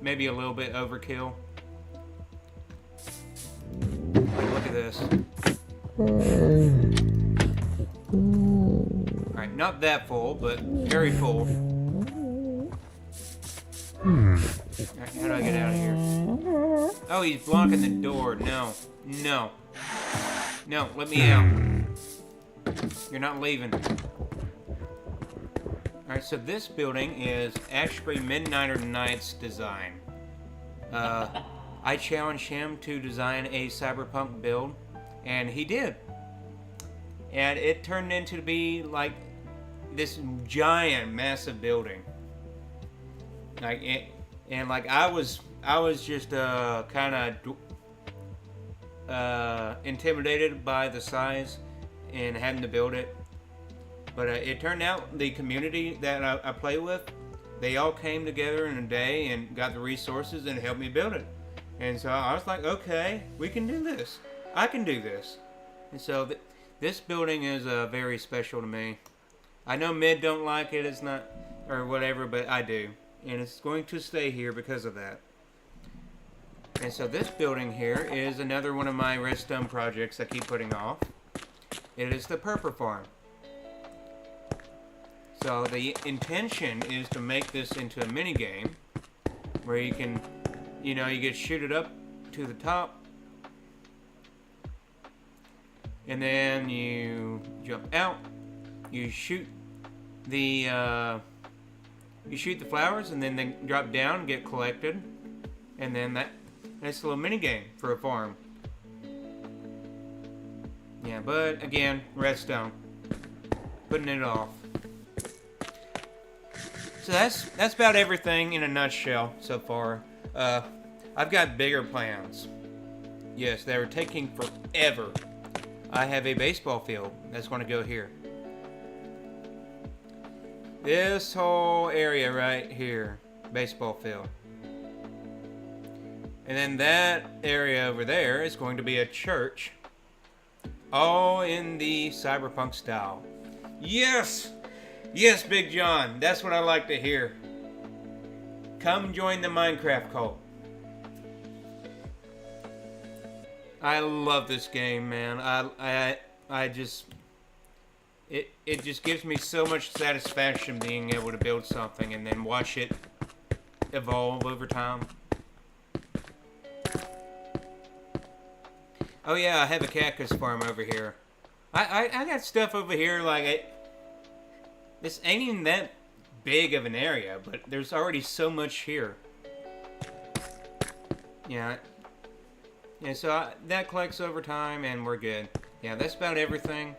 Speaker 1: maybe a little bit overkill. Like, look at this. Alright, not that full, but very full. Alright, how do I get out of here? Oh, he's blocking the door. No. No. No, let me out. You're not leaving. Alright, so this building is actually Midnighter Knight's design. I challenged him to design a cyberpunk build, and he did. And it turned into to be like this giant, massive building. Like it, and like I was just kind of intimidated by the size and having to build it. But it turned out the community that I play with, they all came together in a day and got the resources and helped me build it. And so I was like, okay, we can do this. I can do this. And so this building is very special to me. I know Mid don't like it, it's not, or whatever, but I do. And it's going to stay here because of that. And so this building here is another one of my redstone projects I keep putting off. It is the Purple Farm. So the intention is to make this into a mini game where you can, you get shooted up to the top, and then you jump out, you shoot the flowers, and then they drop down and get collected, and then that's a little mini game for a farm. Yeah, but again, redstone, putting it off. So that's about everything in a nutshell so far. I've got bigger plans. Yes, they were taking forever. I have a baseball field that's going to go here. This whole area right here, baseball field. And then that area over there is going to be a church. All in the cyberpunk style. Yes! Yes, Big John, that's what I like to hear. Come join the Minecraft cult. I love this game, man. I just... It just gives me so much satisfaction being able to build something and then watch it evolve over time. Oh yeah, I have a cactus farm over here. I got stuff over here like this ain't even that big of an area, but there's already so much here. Yeah. Yeah, so that collects over time and we're good. Yeah, that's about everything.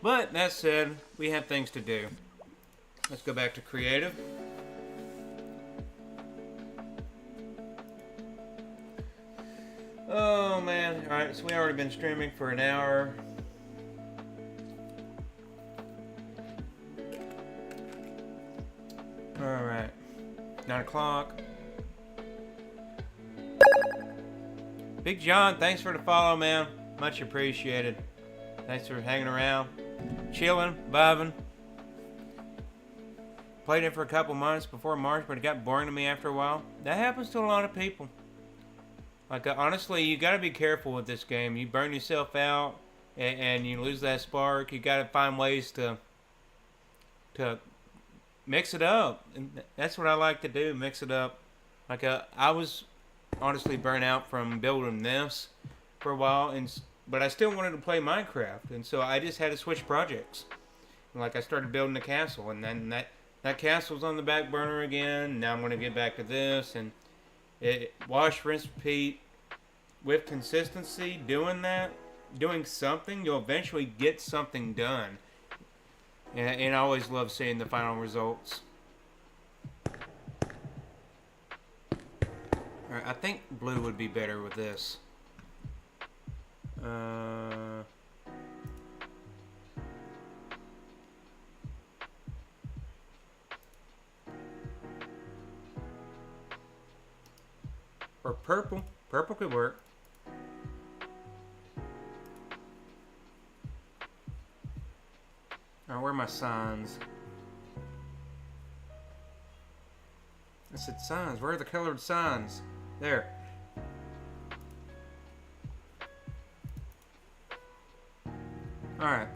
Speaker 1: But that said, we have things to do. Let's go back to creative. Oh man, alright, so we already been streaming for an hour. Alright, 9 o'clock. Big John, thanks for the follow, man. Much appreciated. Thanks for hanging around. Chilling, vibing. Played it for a couple months before March, but it got boring to me after a while. That happens to a lot of people. Like, honestly, you gotta be careful with this game. You burn yourself out, and you lose that spark. You gotta find ways to mix it up. And that's what I like to do, mix it up. Like, I was honestly burnt out from building this for a while, but I still wanted to play Minecraft, and so I just had to switch projects. Like, I started building a castle, and then that castle's on the back burner again. Now I'm going to get back to this, and wash, rinse, repeat. With consistency, doing something, you'll eventually get something done. And I always love seeing the final results. Alright, I think blue would be better with this. Or purple. Purple could work. Alright, where are my signs? I said signs. Where are the colored signs? There. Alright.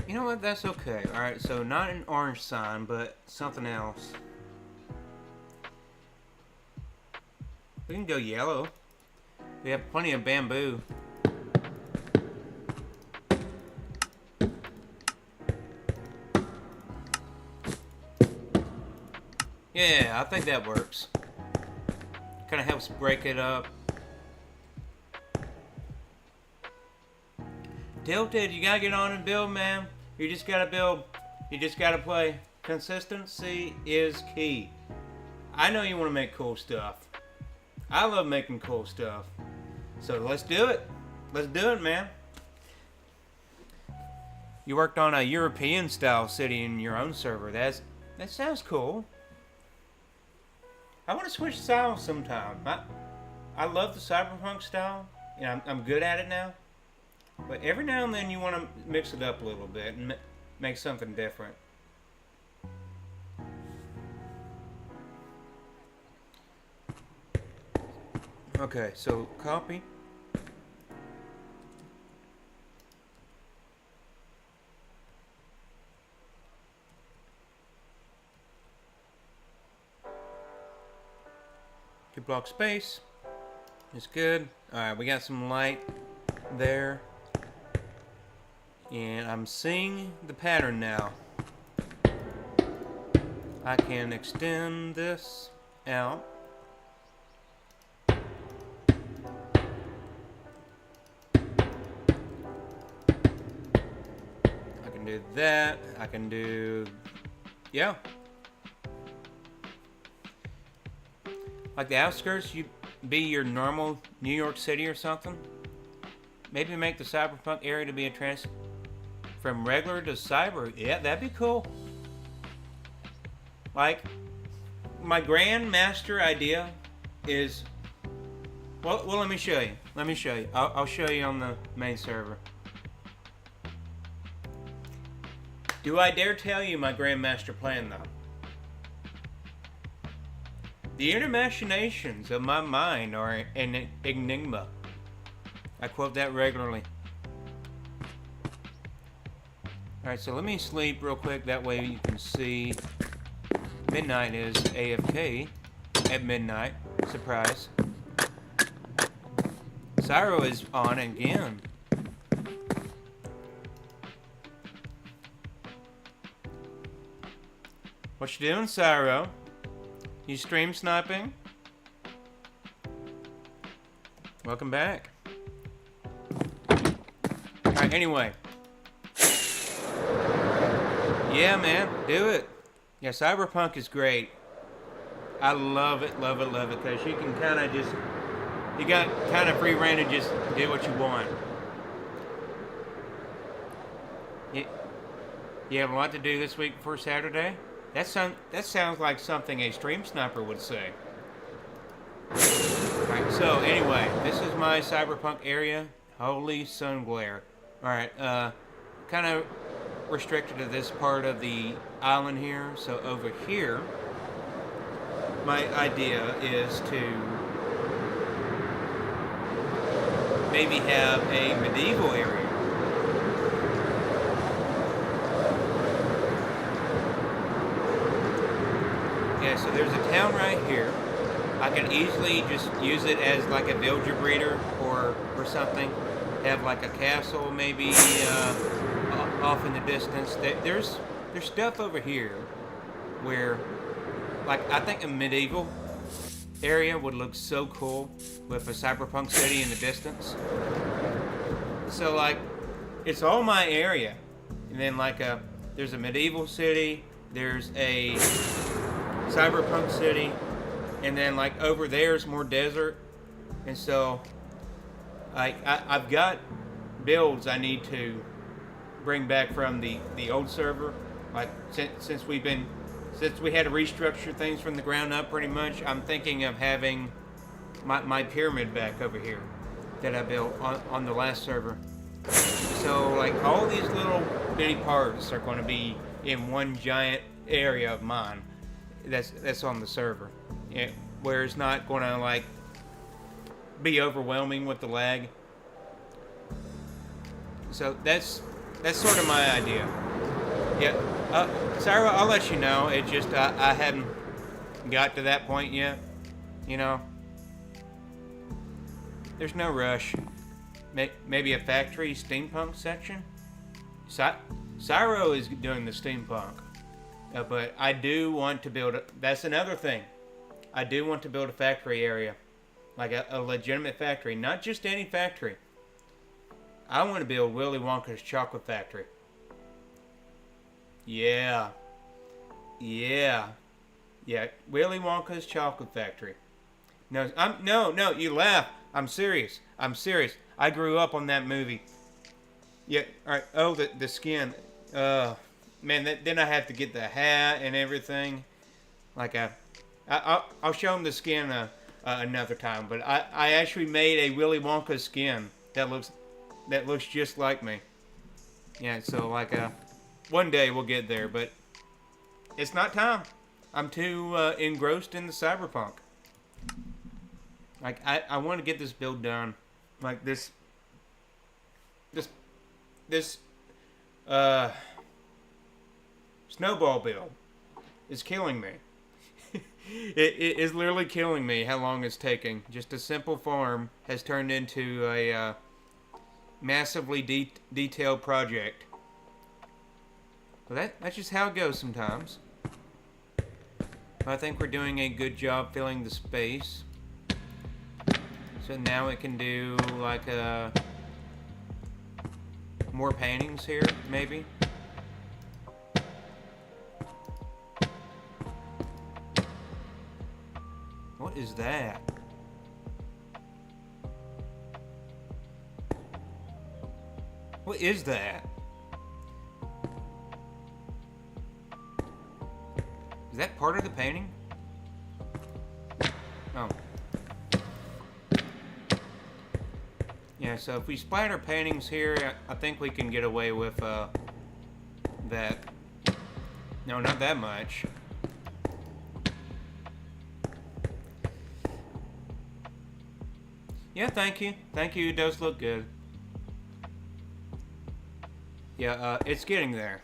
Speaker 1: You know what? That's okay. Alright, so not an orange sign, but something else. We can go yellow. We have plenty of bamboo. Yeah, I think that works. Kind of helps break it up. Tilted, you gotta get on and build, man. You just gotta build. You just gotta play. Consistency is key. I know you want to make cool stuff. I love making cool stuff. So let's do it. Let's do it, man. You worked on a European style city in your own server. That sounds cool. I want to switch styles sometime. I love the cyberpunk style. You know, I'm good at it now. But every now and then you want to mix it up a little bit and make something different. Okay, so copy. Two block space. It's good. Alright, we got some light there. And I'm seeing the pattern now. I can extend this out. I can do that. I can do... yeah. Like the outskirts, you be your normal New York City or something. Maybe make the cyberpunk area to be a from regular to cyber. Yeah, that'd be cool. Like, my grand master idea is... Well, let me show you. Let me show you. I'll show you on the main server. Do I dare tell you my grand master plan, though? The inner machinations of my mind are an enigma. I quote that regularly. Alright, so let me sleep real quick. That way you can see Midnight is AFK at midnight. Surprise. Cyro is on again. What you doing, Cyro? You stream sniping? Welcome back. Alright, anyway. Yeah, man, do it. Yeah, Cyberpunk is great. I love it, love it, love it, because you can kind of just... You got kind of free reign to just do what you want. You have a lot to do this week before Saturday? That sounds like something a stream sniper would say. Alright, so anyway, this is my cyberpunk area. Holy sun glare. Alright, kind of restricted to this part of the island here. So over here, my idea is to maybe have a medieval area. Yeah, so there's a town right here. I can easily just use it as like a build your breeder or something. Have like a castle maybe off in the distance. There's stuff over here where, like, I think a medieval area would look so cool with a cyberpunk city in the distance. So like, it's all my area, and then like there's a medieval city, there's a cyberpunk city, and then like over there's more desert. And so like I've got builds I need to bring back from the old server. Like since we had to restructure things from the ground up pretty much, I'm thinking of having my pyramid back over here that I built on the last server. So like all these little bitty parts are going to be in one giant area of mine that's on the server, yeah, where it's not going to like be overwhelming with the lag. So that's sort of my idea. Yeah, Sarah, I'll let you know. It just I hadn't got to that point yet. You know, there's no rush. Maybe a factory steampunk section. Cyro is doing the steampunk, but I do want to build. That's another thing. I do want to build a factory area, like a legitimate factory, not just any factory. I want to build Willy Wonka's chocolate factory. Yeah. Yeah. Yeah. Willy Wonka's chocolate factory. No, no, you laugh. I'm serious. I'm serious. I grew up on that movie. Yeah, alright. Oh, the skin. Man, then I have to get the hat and everything. Like, I'll show him the skin another time. But I actually made a Willy Wonka skin that looks just like me. Yeah, so like one day we'll get there, but it's not time. I'm too engrossed in the cyberpunk. Like I want to get this build done. Like this snowball build is killing me. It is literally killing me how long it's taking. Just a simple farm has turned into a massively detailed project. But that's just how it goes sometimes. I think we're doing a good job filling the space. So now it can do like more paintings here, maybe. What is that? What is that? Is that part of the painting? Oh. Yeah, so if we splatter paintings here, I think we can get away with that. No, not that much. Yeah, thank you. Thank you, it does look good. Yeah, it's getting there.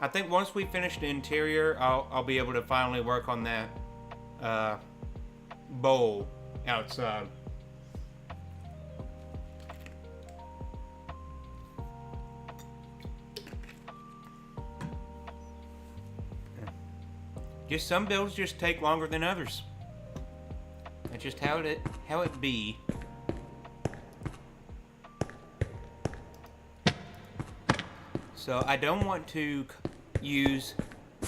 Speaker 1: I think once we finish the interior, I'll be able to finally work on that bowl outside. Just some builds just take longer than others. That's just how it be. So I don't want to use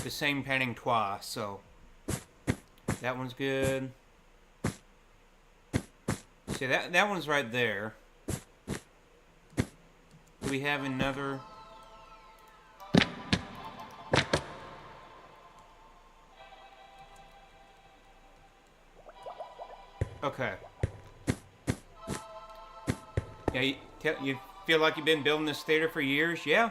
Speaker 1: the same painting twice, so that one's good. See, that one's right there. Do we have another? Okay. Yeah, you feel like you've been building this theater for years? Yeah.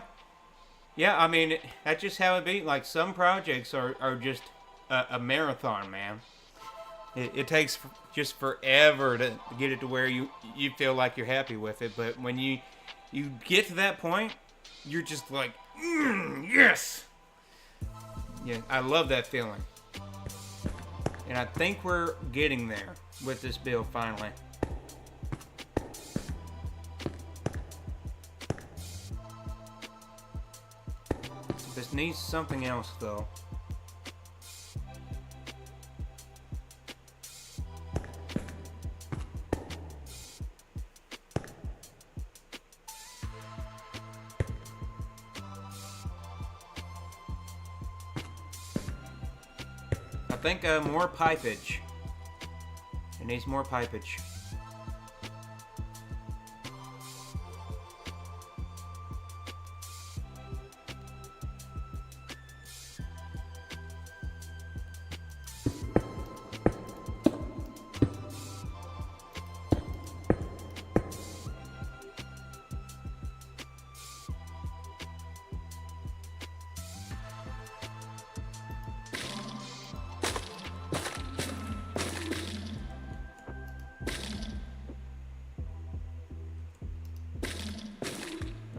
Speaker 1: Yeah, I mean, that's just how it be. Like, some projects are just a marathon, man. It takes just forever to get it to where you feel like you're happy with it. But when you get to that point, you're just like, yes! Yeah, I love that feeling. And I think we're getting there with this build finally. This needs something else though. I think more pipage. It needs more pipage.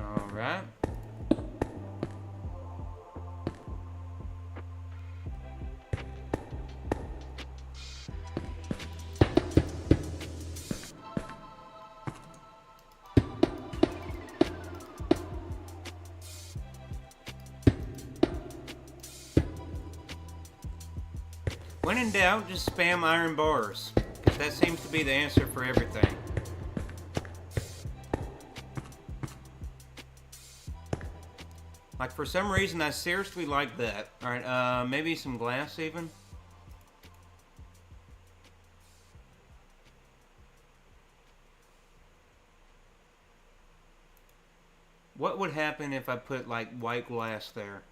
Speaker 1: Alright. When in doubt, just spam iron bars, because that seems to be the answer for everything. Like, for some reason, I seriously like that. Alright, maybe some glass even? What would happen if I put, like, white glass there?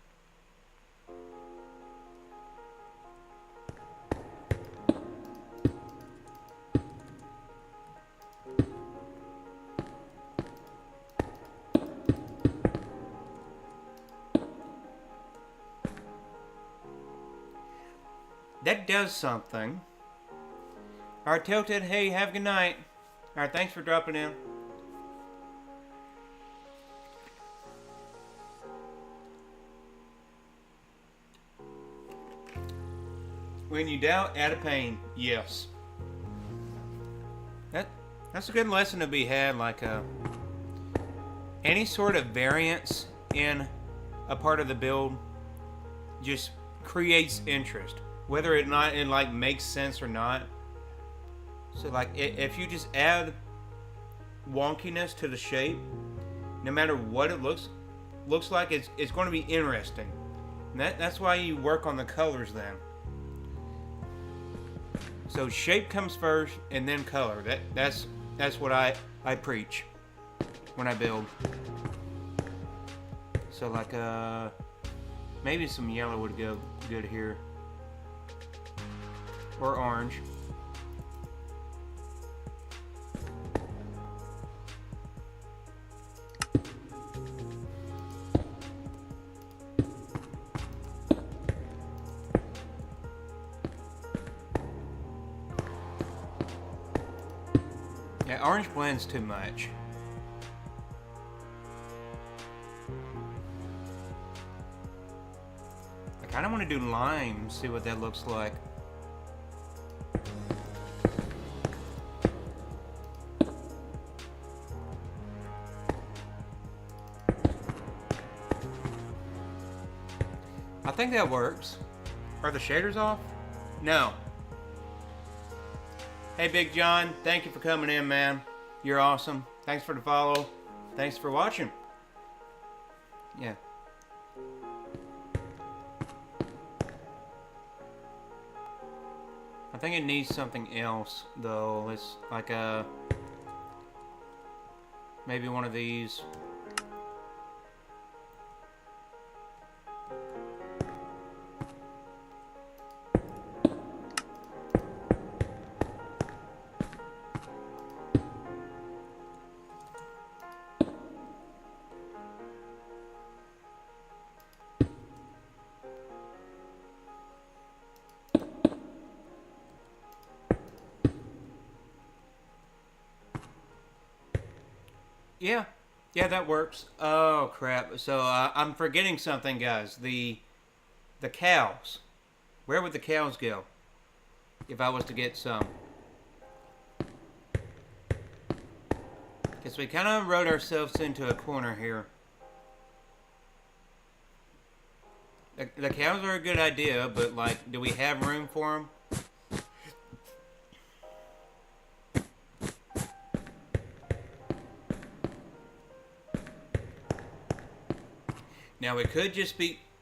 Speaker 1: That does something. Alright, Tilted, hey, have a good night. Alright, thanks for dropping in. When you doubt, add a pain. Yes. That's a good lesson to be had, like any sort of variance in a part of the build just creates interest. Whether it like makes sense or not. So like if you just add wonkiness to the shape, no matter what it looks like, it's going to be interesting. And that's why you work on the colors then. So shape comes first and then color. That's what I preach when I build. So like maybe some yellow would go good here. Or orange. Yeah, orange blends too much. I kind of want to do lime, see what that looks like. I think that works. Are the shaders off? No. Hey, Big John. Thank you for coming in, man. You're awesome. Thanks for the follow. Thanks for watching. Yeah. I think it needs something else, though. It's like maybe one of these. Yeah, that works. Oh crap! So I'm forgetting something, guys. The cows. Where would the cows go if I was to get some? Because we kind of wrote ourselves into a corner here. The cows are a good idea, but like, do we have room for them? Now we could just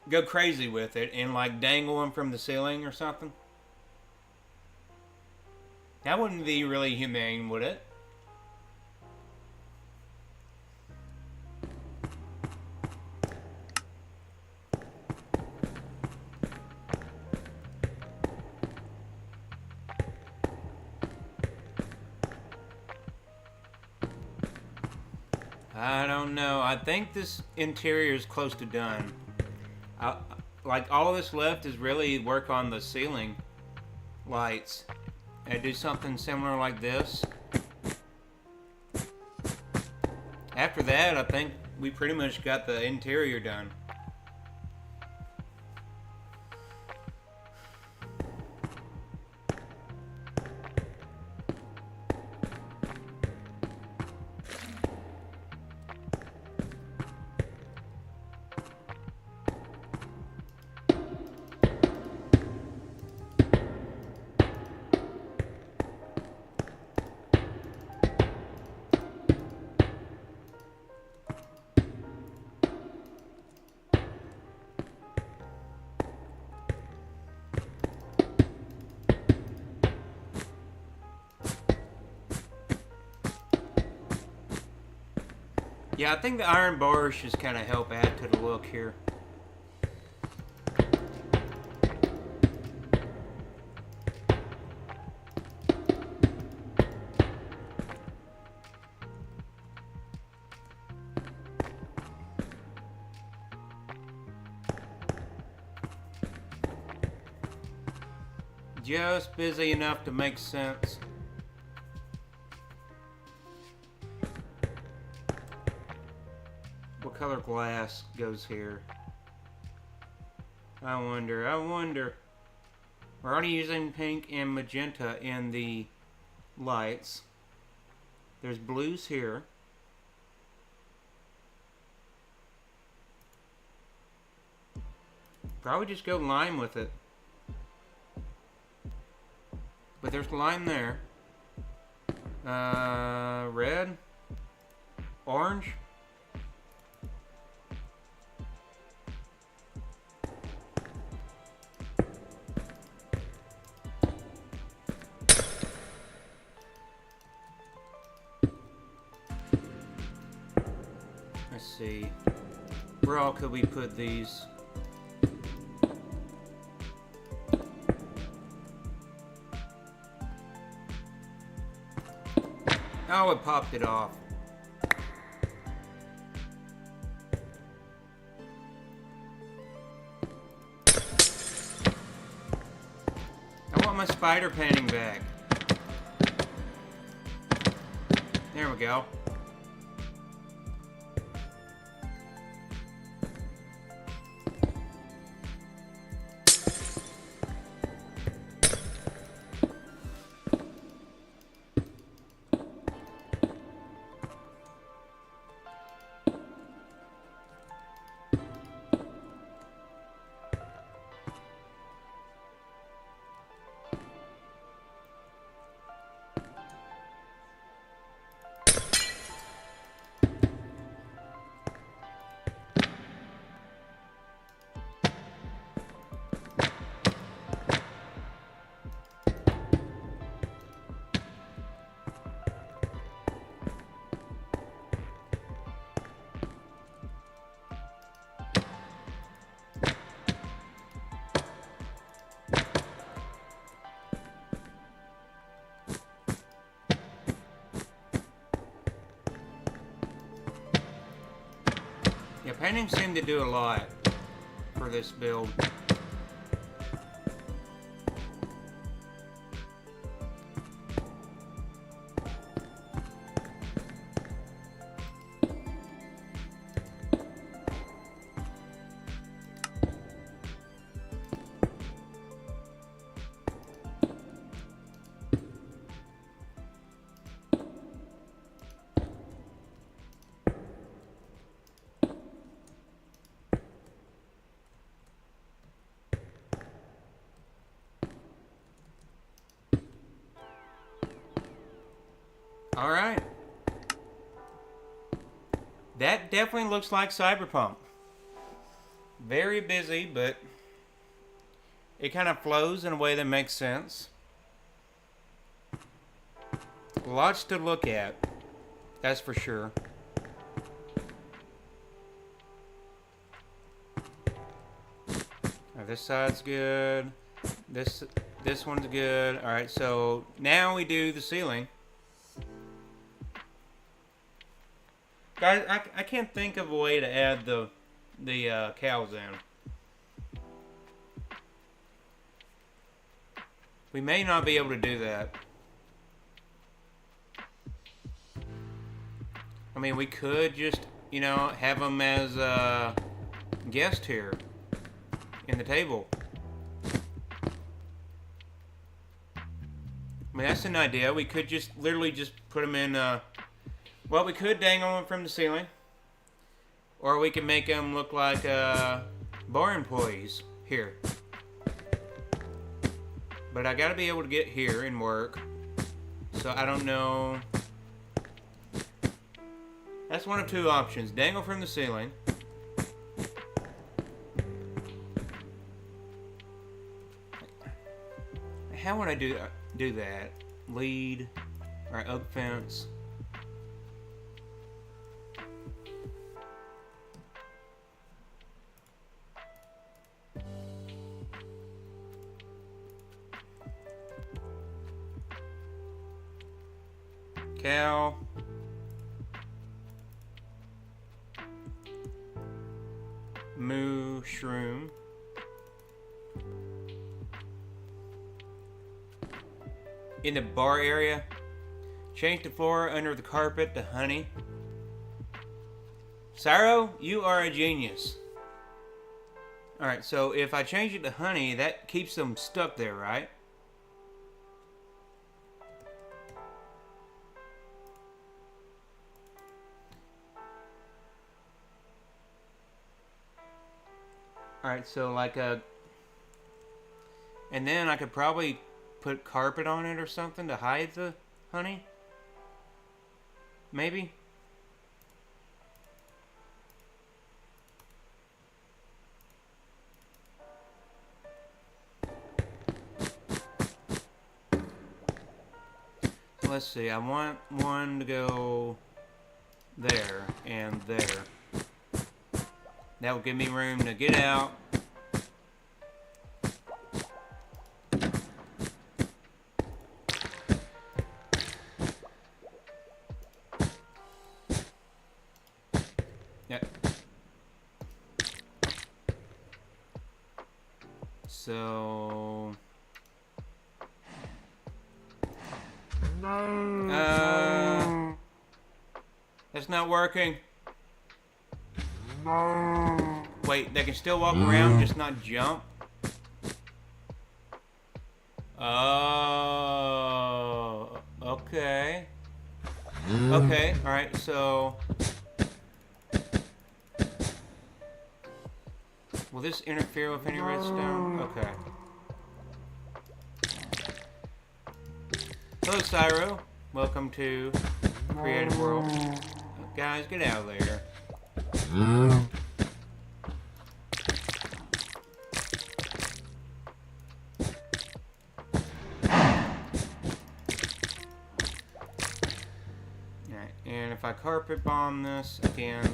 Speaker 1: go crazy with it and like dangle them from the ceiling or something. That wouldn't be really humane, would it? I don't know. I think this interior is close to done. Like all of this left is really work on the ceiling lights and do something similar like this. After that, I think we pretty much got the interior done. Yeah, I think the iron bars just kind of help add to the look here. Just busy enough to make sense. What color glass goes here? I wonder. We're already using pink and magenta in the lights. There's blues here. Probably just go lime with it. But there's lime there. Red. Orange. Let's see. Where all could we put these? Oh, it popped it off. I want my spider painting back. There we go. Yeah, paintings seem to do a lot for this build. Alright. That definitely looks like Cyberpunk. Very busy, but it kind of flows in a way that makes sense. Lots to look at, that's for sure. Now this side's good. This one's good. Alright, so now we do the ceiling. Guys, I can't think of a way to add the cows in. We may not be able to do that. I mean, we could just, you know, have them as a guest here in the table. I mean, that's an idea. We could just literally just put them in. Well, we could dangle them from the ceiling, or we could make them look like bar employees here. But I gotta be able to get here and work, so I don't know. That's one of two options: dangle from the ceiling, how would I do that? Lead, or oak fence. Cow. Mushroom. In the bar area, change the floor under the carpet to honey. Cyro, you are a genius. Alright, so if I change it to honey, that keeps them stuck there, right? Alright, so like a... And then I could probably put carpet on it or something to hide the honey? Maybe? So let's see, I want one to go there and there. That will give me room to get out. Yep. So... That's not working. Wait, they can still walk around, just not jump? Oh, okay. Okay, alright, so... Will this interfere with any redstone? Okay. Hello, Cyro. Welcome to Creative World. Guys, get out of there. Alright, and if I carpet bomb this again...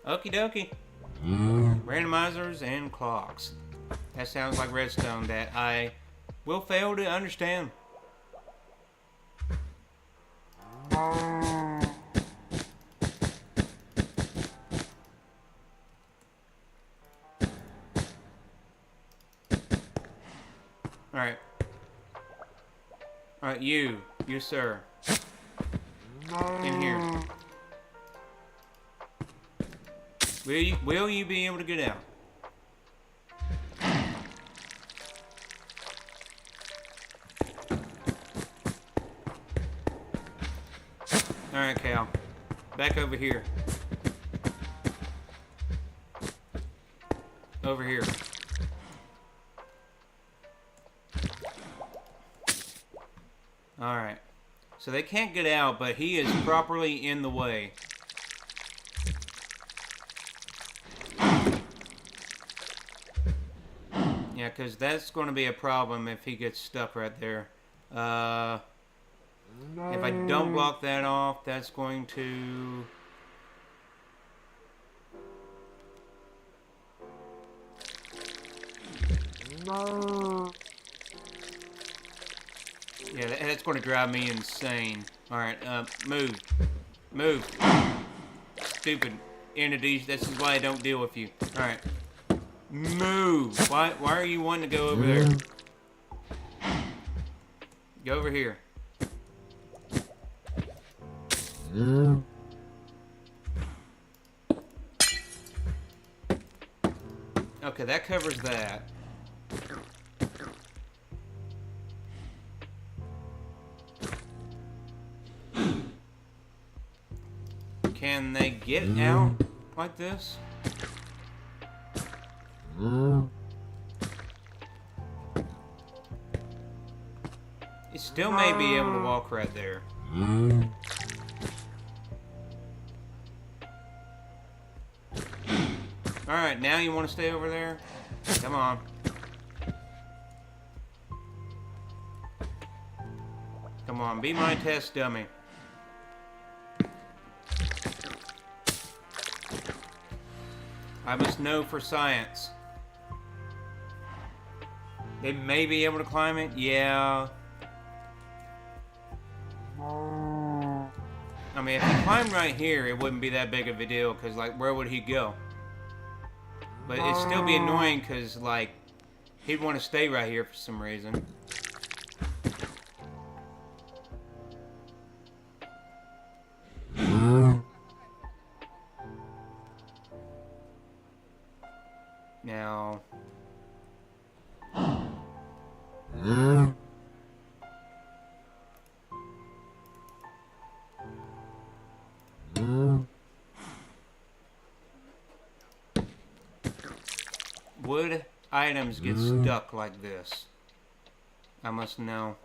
Speaker 1: Okie dokie. Randomizers and clocks. That sounds like redstone that I will fail to understand. Alright. Alright, you sir. In here. Will you be able to get out? Alright, Cal. Back over here. Over here. Alright. So they can't get out, but he is properly in the way. Yeah, because that's going to be a problem if he gets stuck right there. If I don't block that off, that's going to... Yeah, that's going to drive me insane. Alright, move. Move. Stupid entities, this is why I don't deal with you. Alright. Move! Why are you wanting to go over there? Go over here. Okay, that covers that. Can they get out like this? It still may be able to walk right there. Alright, now you want to stay over there? Come on. Come on, be my test dummy. I must know for science. They may be able to climb it, yeah. I mean, if he climbed right here, it wouldn't be that big of a deal, because, like, where would he go? But it'd still be annoying, because, like, he'd want to stay right here for some reason. Now... wood items get stuck like this? I must know.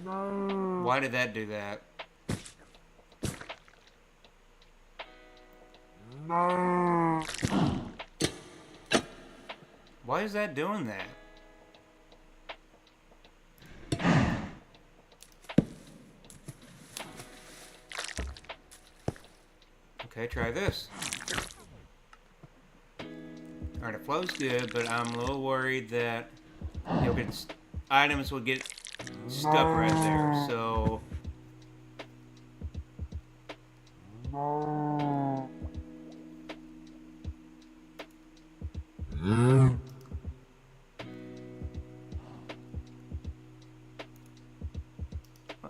Speaker 1: Why did that do that? Why is that doing that? Okay, try this. Alright, it flows good, but I'm a little worried that you'll get items will get stuck right there, so...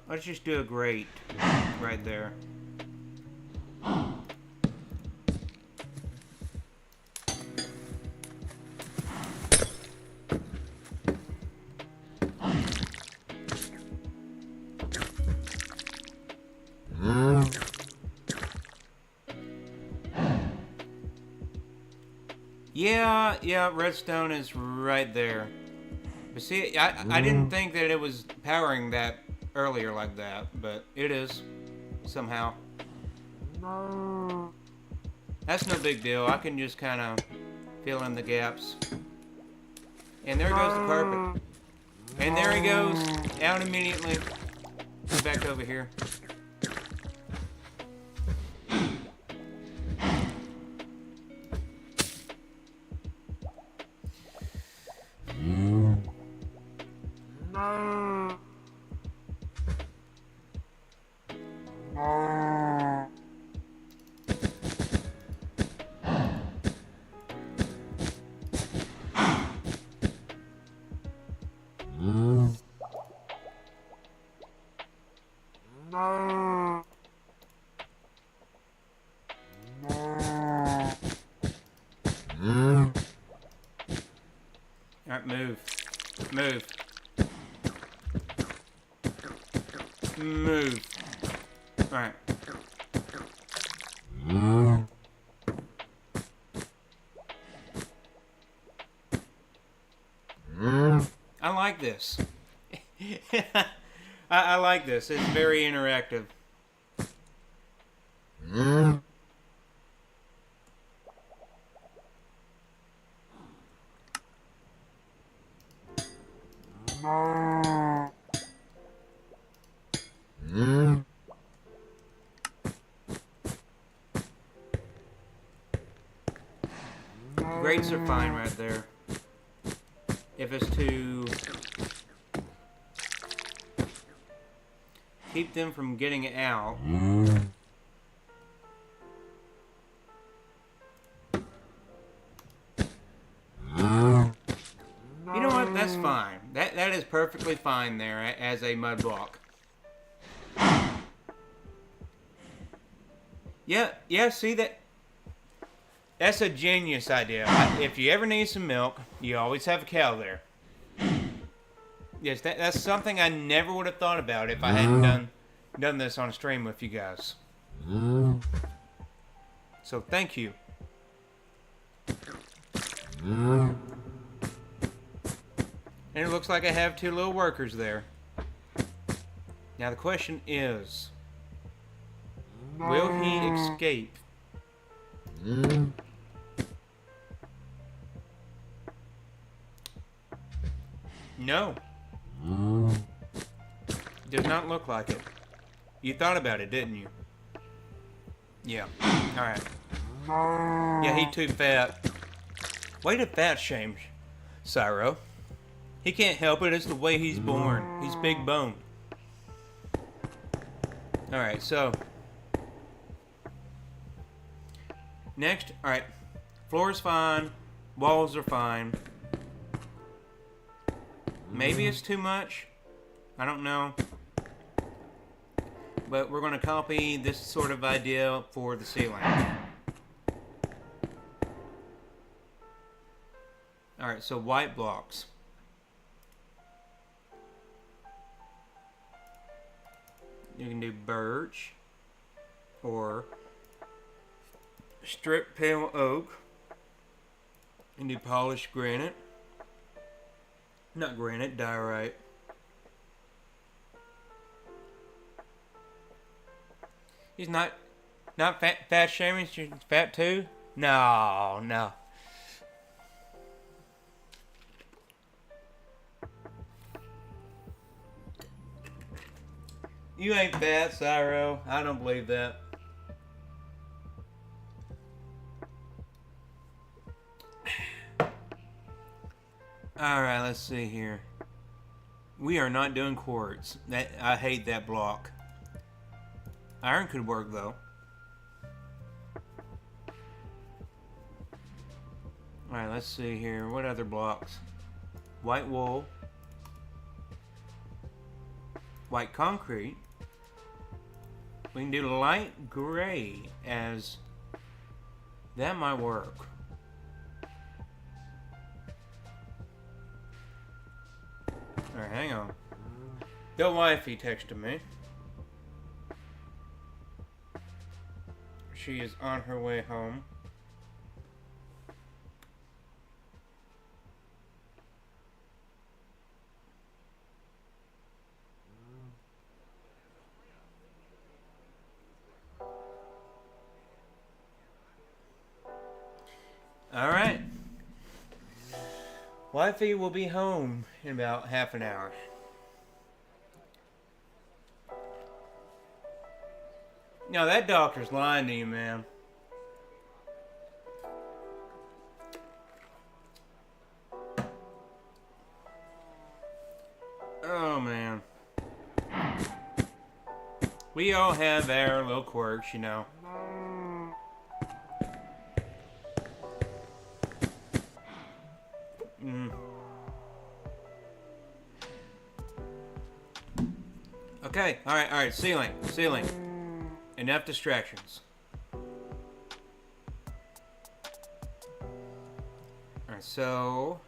Speaker 1: let's just do a grate right there. Yeah, redstone is right there. But see, I didn't think that it was powering that earlier like that, but it is, somehow. That's no big deal. I can just kind of fill in the gaps. And there goes the carpet. And there he goes, out immediately. Back over here. Alright, move. Move. Move. Alright. I like this. I like this. It's very interactive. Grates are fine right there. If it's to keep them from getting out. You know what? That's fine. That is perfectly fine there as a mud block. Yeah, see that? That's a genius idea. If you ever need some milk, you always have a cow there. Yes, that's something I never would have thought about if I hadn't done this on a stream with you guys. So thank you. And it looks like I have 2 little workers there. Now the question is, will he escape? No. Does not look like it. You thought about it, didn't you? Yeah. Alright. Yeah, he too fat. Way to fat shame Cyro. He can't help it. It's the way he's born. He's big boned. Alright, so. Next, alright. Floor's fine. Walls are fine. Maybe it's too much. I don't know. But we're going to copy this sort of idea for the ceiling. Alright, so white blocks. You can do birch or strip pale oak. You can do polished granite. Not granite, diorite. He's not fat shaming, she's fat too? No. You ain't fat, Cyro. I don't believe that. Alright, let's see here. We are not doing quartz. I hate that block. Iron could work though. Alright, let's see here. What other blocks? White wool. White concrete. We can do light gray as that might work. Alright, hang on. Your wifey texted me. She is on her way home. Alright. Wifey will be home in about half an hour. No, that doctor's lying to you, man. Oh, man. We all have our little quirks, you know. Okay, alright, ceiling. Enough distractions. Alright, so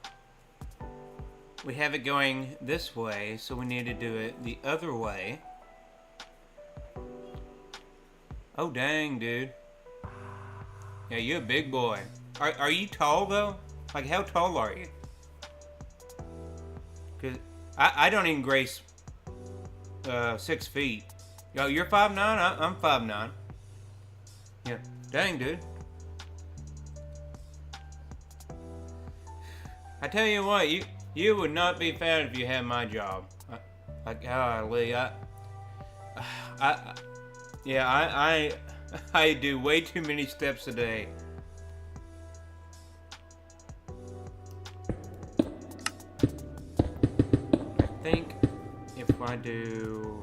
Speaker 1: we have it going this way, so we need to do it the other way. Oh, dang, dude. Yeah, you're a big boy. Are you tall, though? Like, how tall are you? Because I don't even grace 6 feet. Yo, you're 5'9"? I'm 5'9". Yeah. Dang, dude. I tell you what, you would not be fat if you had my job. Golly, I do way too many steps a day. I think if I do...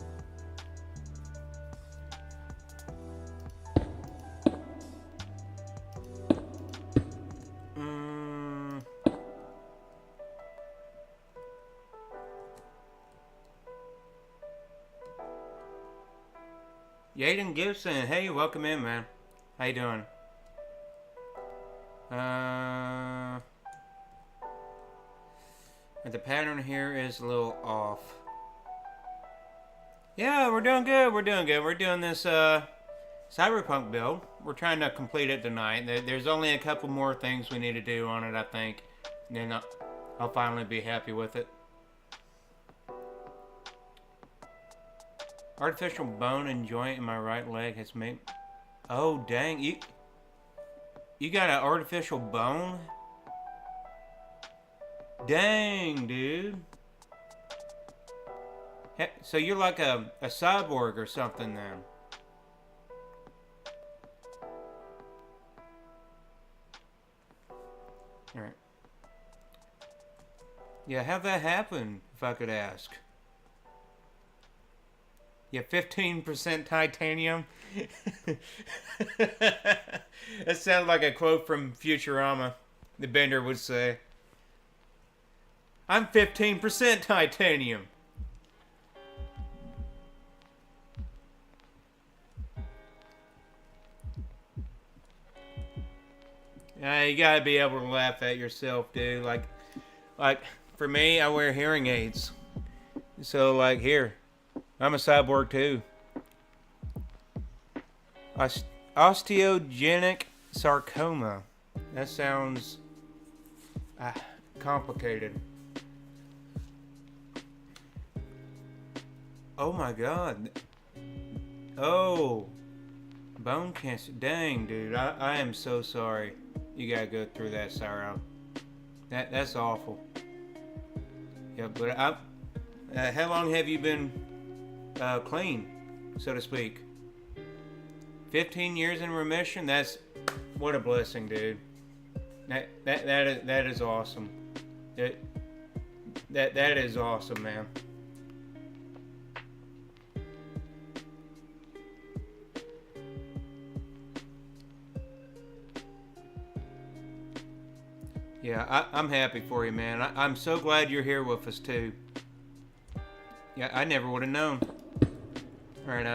Speaker 1: Yaden Gibson, hey, welcome in, man. How you doing? The pattern here is a little off. Yeah, we're doing good. We're doing this Cyberpunk build. We're trying to complete it tonight. There's only a couple more things we need to do on it, I think. And then I'll finally be happy with it. Artificial bone and joint in my right leg has made... Oh, dang. You got an artificial bone? Dang, dude. So you're like a cyborg or something then. Alright. Yeah, how'd that happen, if I could ask? Yeah, 15% titanium. That sounds like a quote from Futurama. The Bender would say, I'm 15% titanium. You gotta be able to laugh at yourself, dude. Like for me, I wear hearing aids. So, like, here, I'm a cyborg too. Osteogenic sarcoma. That sounds complicated. Oh my god. Oh, bone cancer. Dang, dude. I am so sorry. You gotta go through that sorrow. That's awful. Yeah, but how long have you been clean, so to speak? 15 years in remission. That's what a blessing, dude. That is awesome. That is awesome, man. Yeah, I'm happy for you, man. I'm so glad you're here with us, too. Yeah, I never would have known. Alright,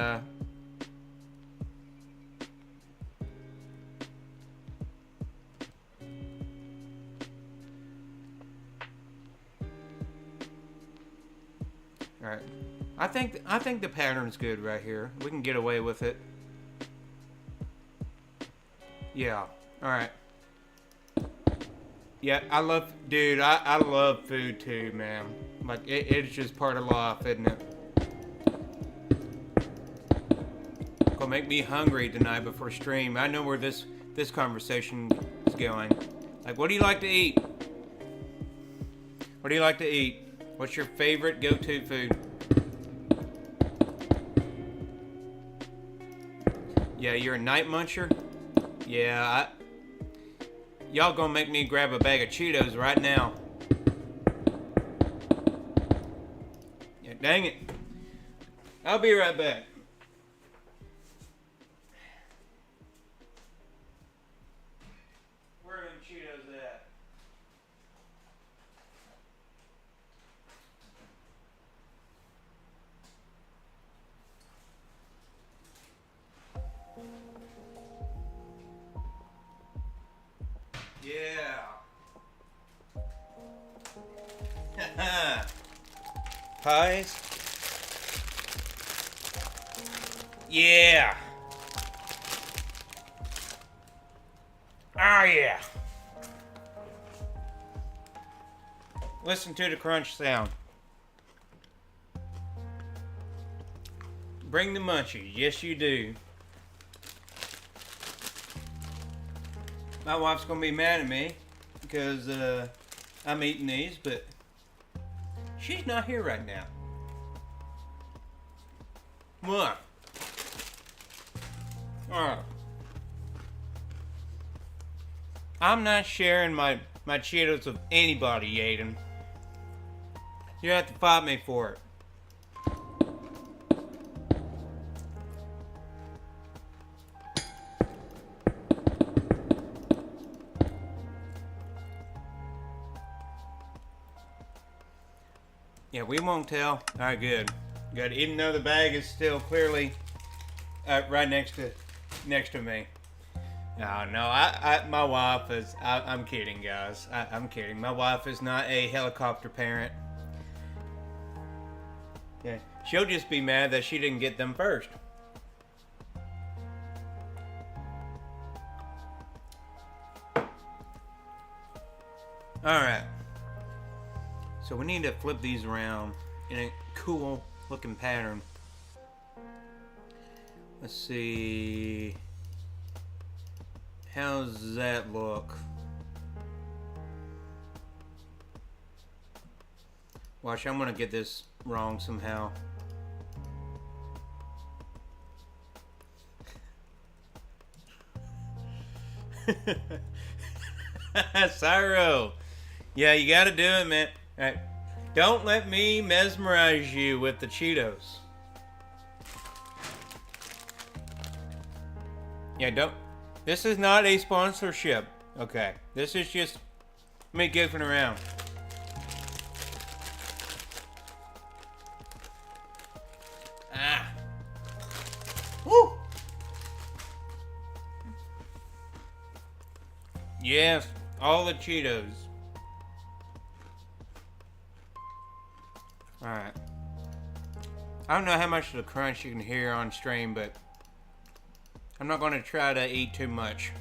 Speaker 1: Alright. I think the pattern's good right here. We can get away with it. Yeah. Alright. Yeah, dude, I love food too, man. Like, it's just part of life, isn't it? Gonna make me hungry tonight before stream. I know where this conversation is going. Like, what do you like to eat? What do you like to eat? What's your favorite go-to food? Yeah, you're a night muncher? Yeah, y'all gonna make me grab a bag of Cheetos right now. Yeah, dang it. I'll be right back. Where are them Cheetos at? Yeah. Pies? Yeah. Oh yeah. Listen to the crunch sound. Bring the munchies. Yes, you do. My wife's gonna be mad at me because I'm eating these, but she's not here right now. What? Alright. I'm not sharing my Cheetos with anybody, Aiden. You have to fight me for it. Yeah, we won't tell. Alright, good. Good. Even though the bag is still clearly right next to me. No, my wife is. I'm kidding, guys. I'm kidding. My wife is not a helicopter parent. Yeah, she'll just be mad that she didn't get them first. All right. So we need to flip these around in a cool looking pattern. Let's see. How's that look? Watch, I'm gonna get this wrong somehow. Cyro. Yeah, you gotta do it, man. All right. Don't let me mesmerize you with the Cheetos. Yeah, don't. This is not a sponsorship. Okay. This is just me goofing around. Ah. Woo! Yes, all the Cheetos. Alright. I don't know how much of the crunch you can hear on stream, but I'm not going to try to eat too much.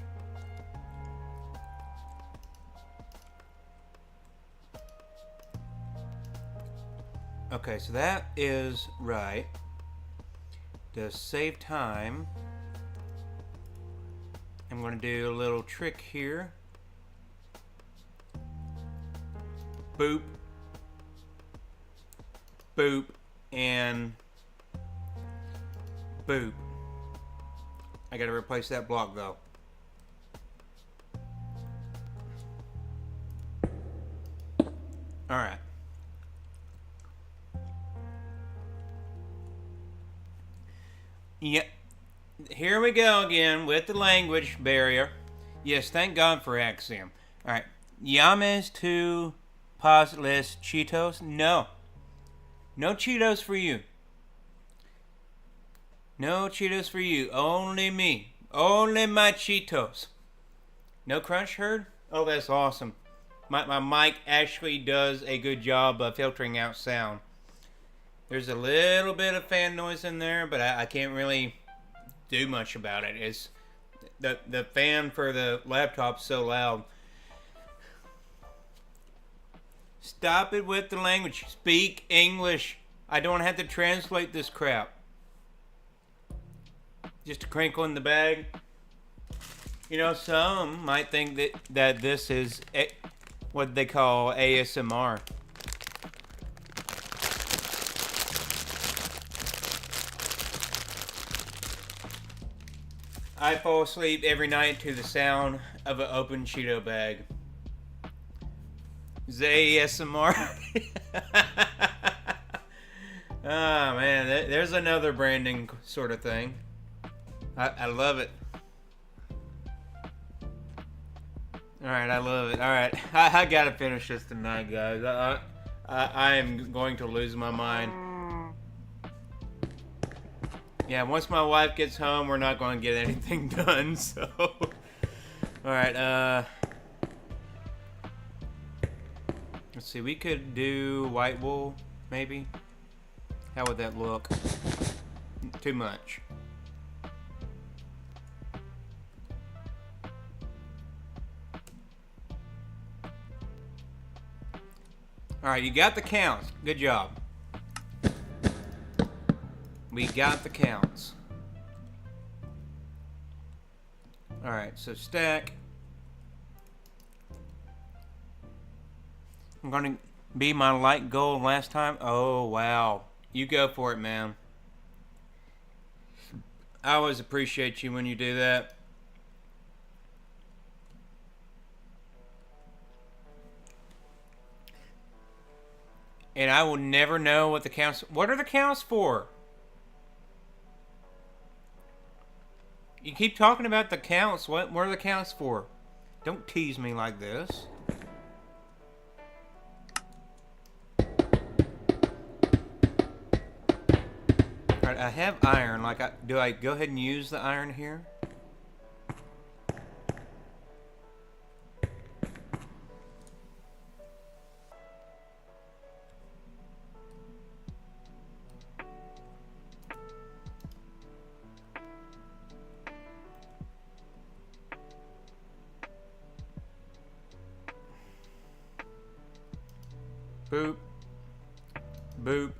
Speaker 1: Okay, so that is right. To save time, I'm going to do a little trick here. Boop. Boop. And boop. I got to replace that block though. Alright. Yep. Here we go again with the language barrier. Yes, thank God for Axiom. Alright. Llames tu pas les Cheetos? No. No Cheetos for you. No Cheetos for you. Only me. Only my Cheetos. No crunch heard? Oh, that's awesome. My mic actually does a good job of filtering out sound. There's a little bit of fan noise in there, but I can't really do much about it. It's the fan for the laptop's so loud. Stop it with the language. Speak English. I don't have to translate this crap. Just a crinkle in the bag. You know, some might think that this is what they call ASMR. I fall asleep every night to the sound of an open Cheeto bag. Is that ASMR? Ah, man, there's another branding sort of thing. I love it. Alright, I love it. Alright, I gotta finish this tonight, guys. I am going to lose my mind. Yeah, once my wife gets home, we're not going to get anything done, so... Alright, let's see, we could do white wool, maybe? How would that look? Too much. Alright, you got the counts. Good job. We got the counts. Alright, so stack. I'm going to be my light gold last time. Oh, wow. You go for it, man. I always appreciate you when you do that. And I will never know what the counts... What are the counts for? You keep talking about the counts. What are the counts for? Don't tease me like this. Alright, I have iron. Do I go ahead and use the iron here? Boop. Boop.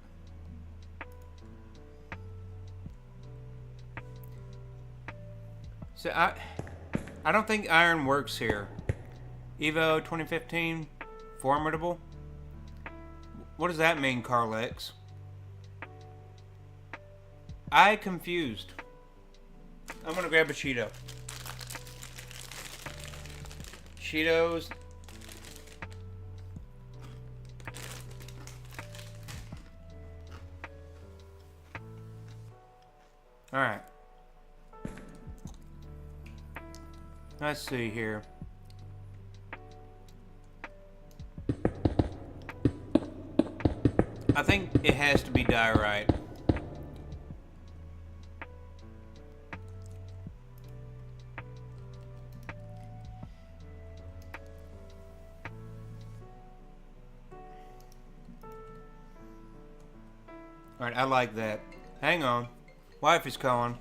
Speaker 1: So I don't think iron works here. Evo 2015 formidable. What does that mean, Carlex? I confused. I'm gonna grab a Cheeto. Cheetos. Alright. Let's see here. I think it has to be diorite. Alright, I like that. Hang on. Wife is calling.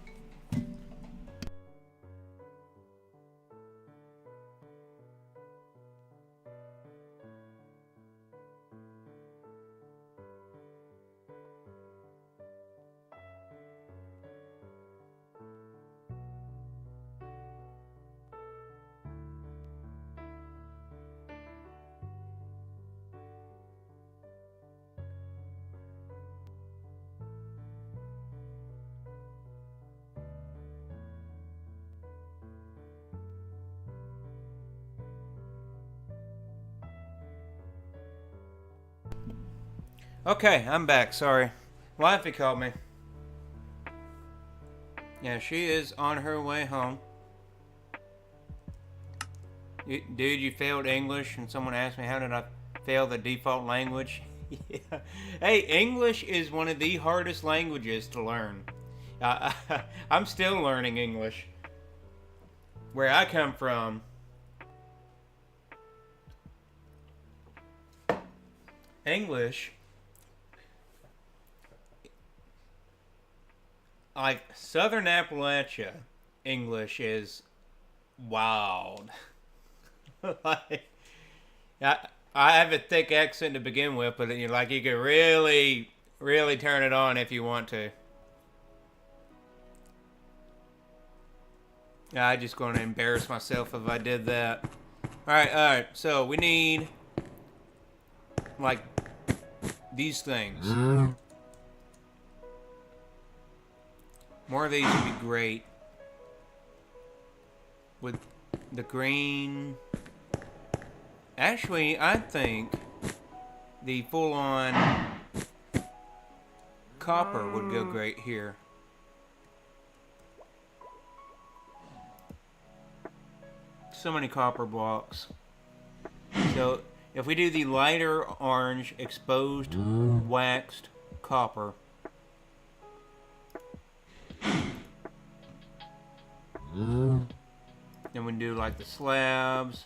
Speaker 1: Okay, I'm back. Sorry. Wifey called me. Yeah, she is on her way home. Dude, you failed English, and someone asked me how did I fail the default language. Yeah. Hey, English is one of the hardest languages to learn. I'm still learning English. Where I come from, English, like Southern Appalachia, English is wild. Like, I have a thick accent to begin with, but you can really, really turn it on if you want to. I'm just going to embarrass myself if I did that. Alright, so we need, like, these things. More of these would be great. With the green... Actually, I think the full-on copper would go great here. So many copper blocks. So, if we do the lighter orange exposed waxed copper, then we do like the slabs,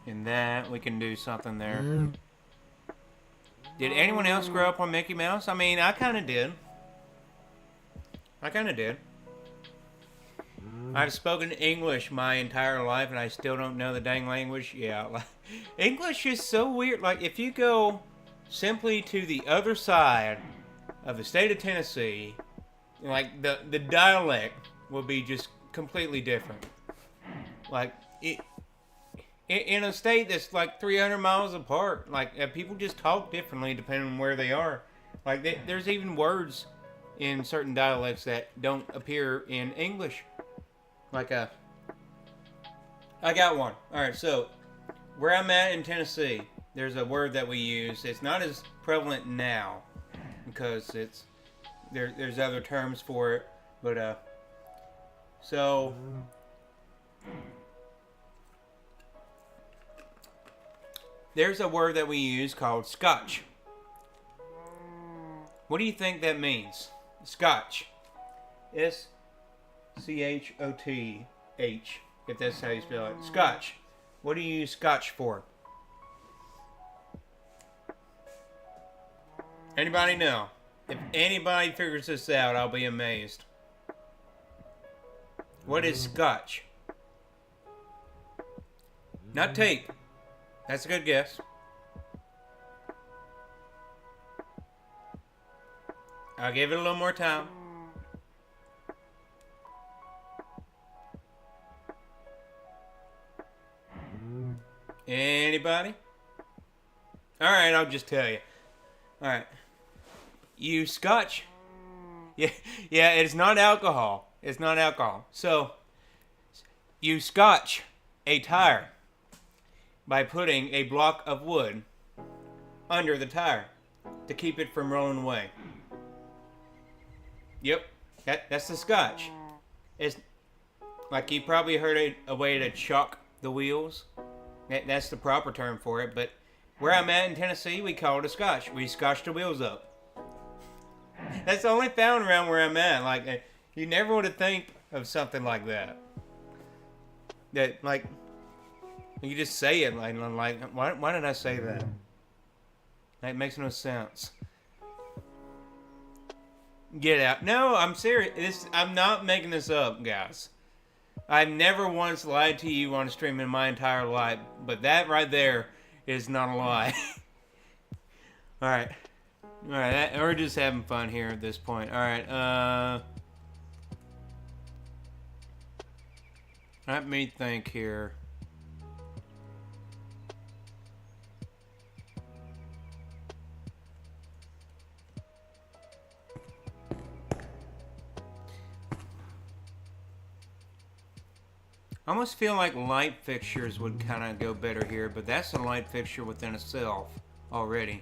Speaker 1: and that we can do something there. Did anyone else grow up on Mickey Mouse? I mean, I kind of did. I've spoken English my entire life, and I still don't know the dang language. Yeah, like, English is so weird. Like, if you go simply to the other side of the state of Tennessee, like, the dialect will be just completely different. Like, in a state that's like 300 miles apart, like, people just talk differently depending on where they are. Like, there's even words in certain dialects that don't appear in English. Like, I got one. Alright, so, where I'm at in Tennessee, there's a word that we use. It's not as prevalent now, because there's other terms for it, but, so, there's a word that we use called scotch. What do you think that means? Scotch. S-C-H-O-T-H, if that's how you spell it. Scotch. What do you use scotch for? Anybody know? If anybody figures this out, I'll be amazed. What is scotch? Not tape. That's a good guess. I'll give it a little more time. Anybody? Alright, I'll just tell you. Alright. You scotch. Yeah, it's not alcohol. It's not alcohol. So, you scotch a tire. by putting a block of wood under the tire to keep it from rolling away. Yep, that's the Scotch. It's like you probably heard a way to chalk the wheels. That's the proper term for it, but where I'm at in Tennessee, we call it a Scotch. We scotch the wheels up. That's the only found around where I'm at. Like, you never would have think of something like that. That, like, you just say it, like why did I say that? That makes no sense. Get out. No, I'm serious. I'm not making this up, guys. I've never once lied to you on a stream in my entire life, but that right there is not a lie. Alright. Alright, we're just having fun here at this point. Alright, let me think here. I almost feel like light fixtures would kind of go better here, but that's a light fixture within itself already.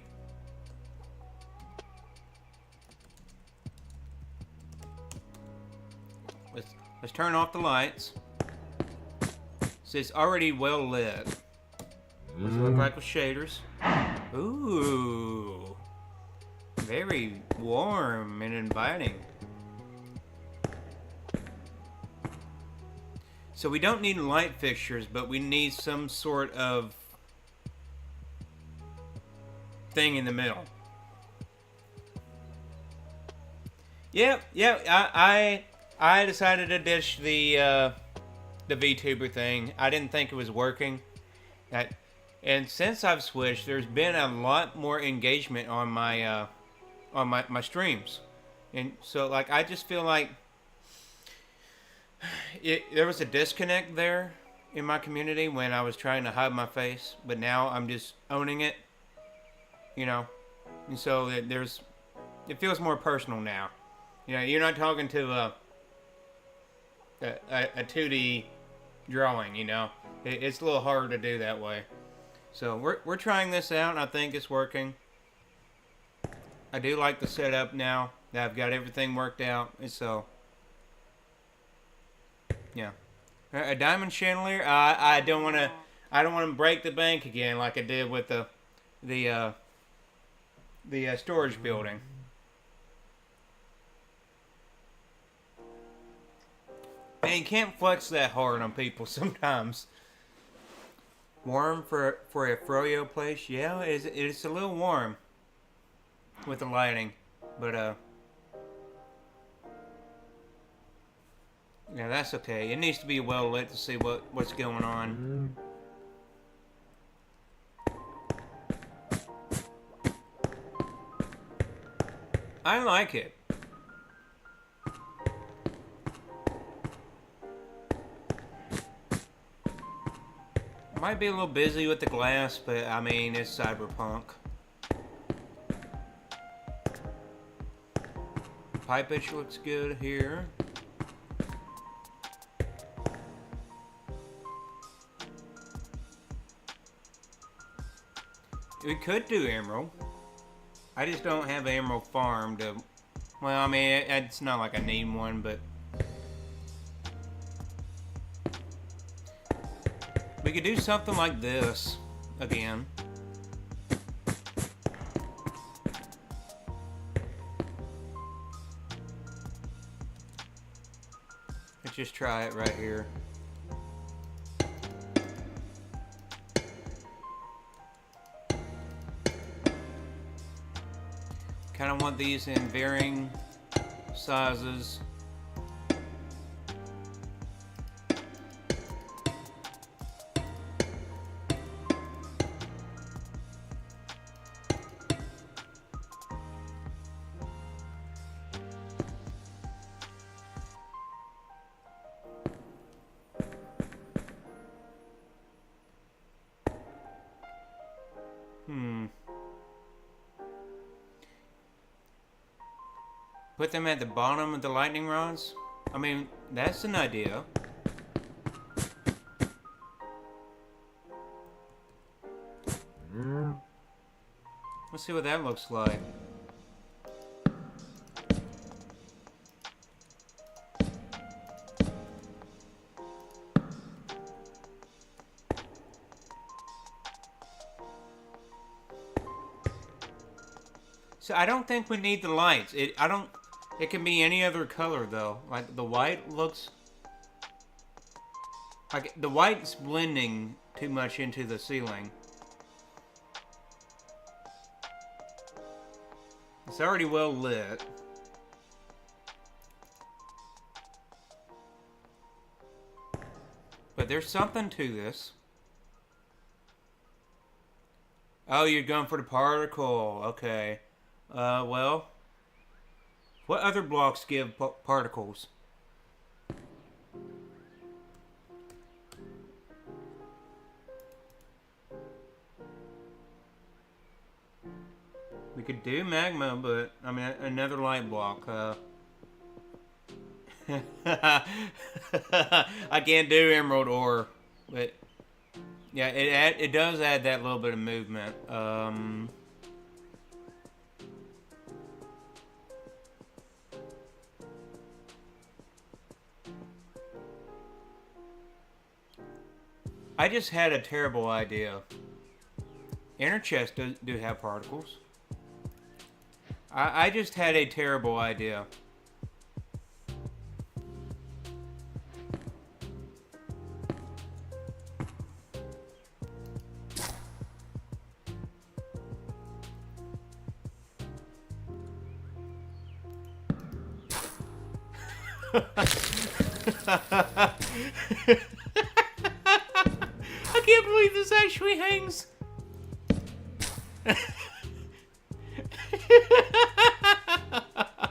Speaker 1: Let's turn off the lights. So it's already well lit. What's it look like with shaders? Ooh. Very warm and inviting. So we don't need light fixtures, but we need some sort of thing in the middle. Yep. I decided to ditch the VTuber thing. I didn't think it was working. And since I've switched, there's been a lot more engagement on my streams, and so like I just feel like there was a disconnect there in my community when I was trying to hide my face, but now I'm just owning it, you know, and so it feels more personal now. You know, you're not talking to a 2D drawing, you know. It's a little harder to do that way. So we're trying this out, and I think it's working. I do like the setup now that I've got everything worked out, and so yeah. A diamond chandelier. I don't want to break the bank again like I did with the storage building. Man, you can't flex that hard on people sometimes. Warm for a froyo place? Yeah, it's a little warm with the lighting, but yeah, that's okay. It needs to be well lit to see what's going on. I like it. Might be a little busy with the glass, but I mean, it's cyberpunk. Pipe pitch looks good here. We could do emerald. I just don't have an emerald farm to... Well, I mean, it's not like I need one, but... We could do something like this again. Let's just try it right here. Kind of want these in varying sizes. Put them at the bottom of the lightning rods? I mean, that's an idea. Let's see what that looks like. So I don't think we need the lights. It can be any other color though. Like the white looks like the white's blending too much into the ceiling. It's already well lit. But there's something to this. Oh, you're going for the particle. Okay. Well, what other blocks give particles? We could do magma, but I mean another light block. I can't do emerald ore, but yeah, it does add that little bit of movement. I just had a terrible idea. Inner chests do have particles. I just had a terrible idea. I can't believe this actually hangs.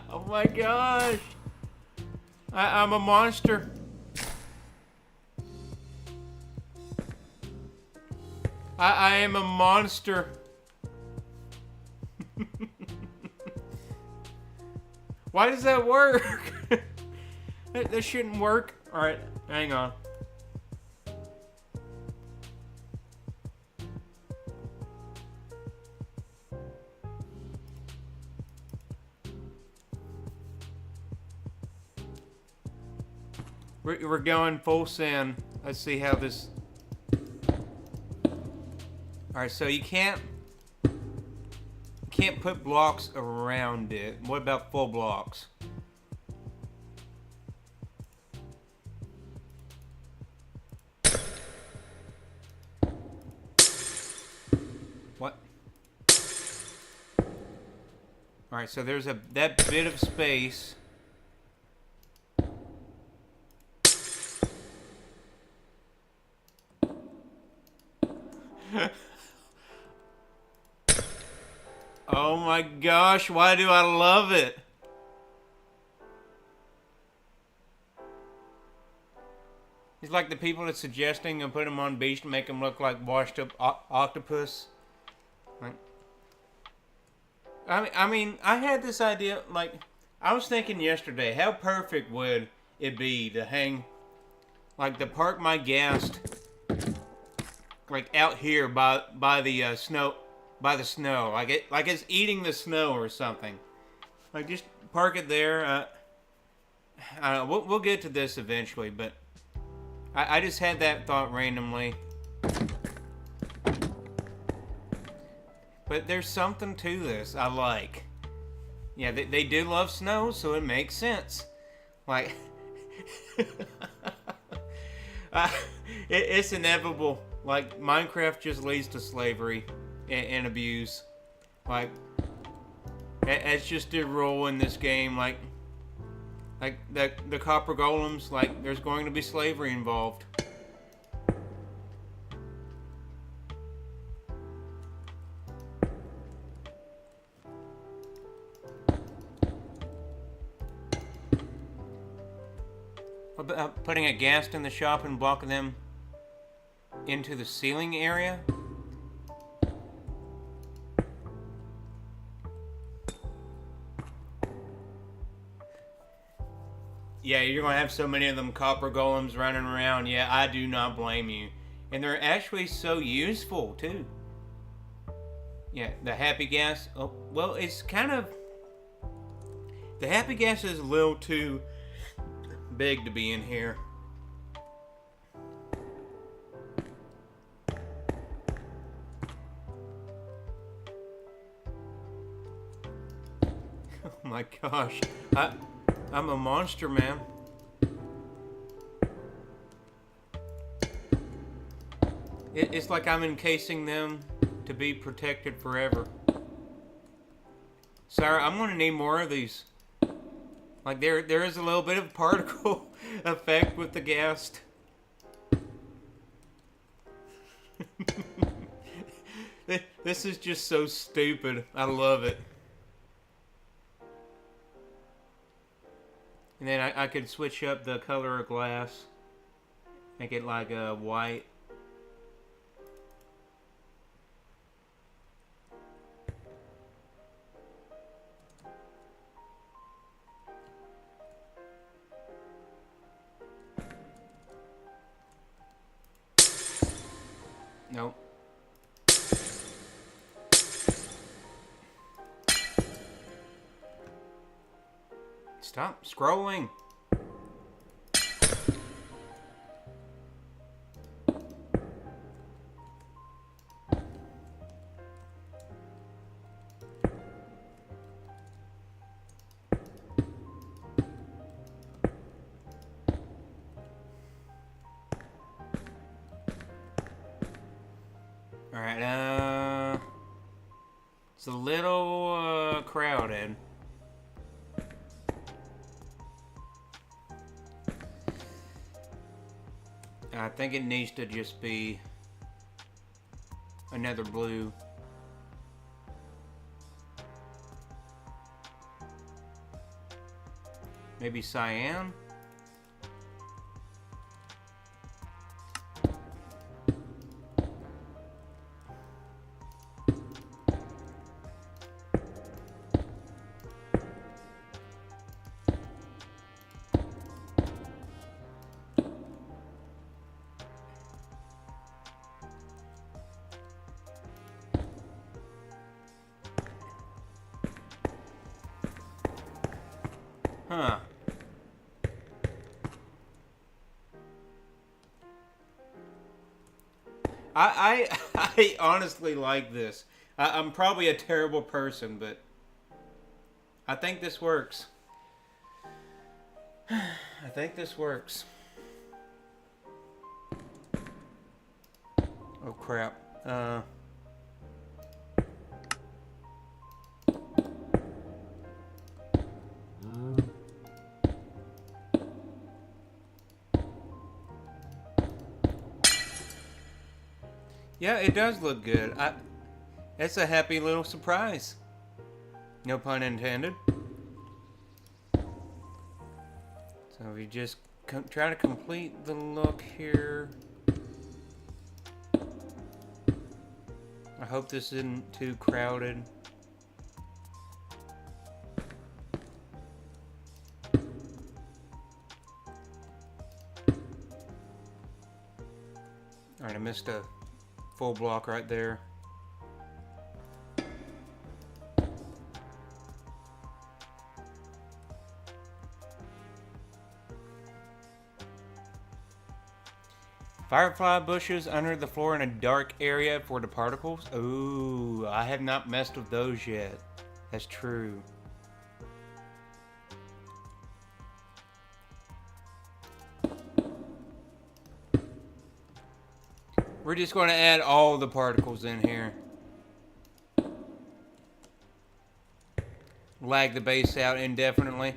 Speaker 1: Oh my gosh. I'm a monster. I am a monster. Why does that work? That shouldn't work. Alright, hang on. We're going full send. Let's see how this... Alright, so you can't put blocks around it. What about full blocks? What? Alright, so there's that bit of space. Oh my gosh, why do I love it? He's like the people that's suggesting and put him on beach to make him look like washed up octopus. Like, I mean, I had this idea, like, I was thinking yesterday, how perfect would it be to hang, like, to park my ghast, like, out here by the snow. By the snow, like it's eating the snow or something. Like just park it there. I don't know. We'll get to this eventually, but I just had that thought randomly. But there's something to this I like. Yeah, they do love snow, so it makes sense. Like it's inevitable. Like Minecraft just leads to slavery and abuse. Like it's just a rule in this game. Like the copper golems, like there's going to be slavery involved. What about putting a ghast in the shop and blocking them into the ceiling area? Yeah, you're going to have so many of them copper golems running around. Yeah, I do not blame you. And they're actually so useful, too. Yeah, the happy gas. Oh, well, it's kind of... The happy gas is a little too big to be in here. Oh my gosh. I'm a monster, man. It's like I'm encasing them to be protected forever. Sorry, I'm gonna need more of these. Like there is a little bit of particle effect with the gas. This is just so stupid. I love it. And then I could switch up the color of glass. Make it like a white. Nope. Stop scrolling. Alright, it's a little, crowded. I think it needs to just be another blue. Maybe cyan? Huh. I honestly like this. I'm probably a terrible person, but I think this works. I think this works. Oh crap. Yeah, it does look good. It's a happy little surprise. No pun intended. So we just try to complete the look here. I hope this isn't too crowded. Alright, I missed a full block right there. Firefly bushes under the floor in a dark area for the particles. Ooh, I have not messed with those yet. That's true. We're just going to add all the particles in here. Lag the base out indefinitely.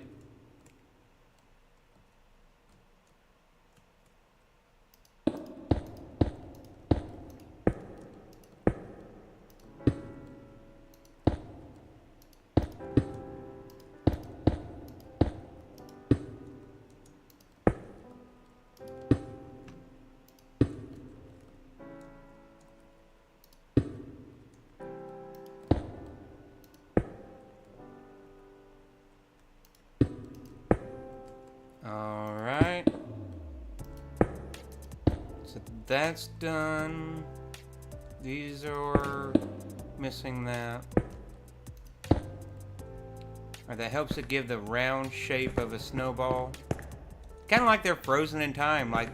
Speaker 1: Alright. So that's done. These are Missing that. Or that helps it give the round shape of a snowball. Kind of like they're frozen in time. Like,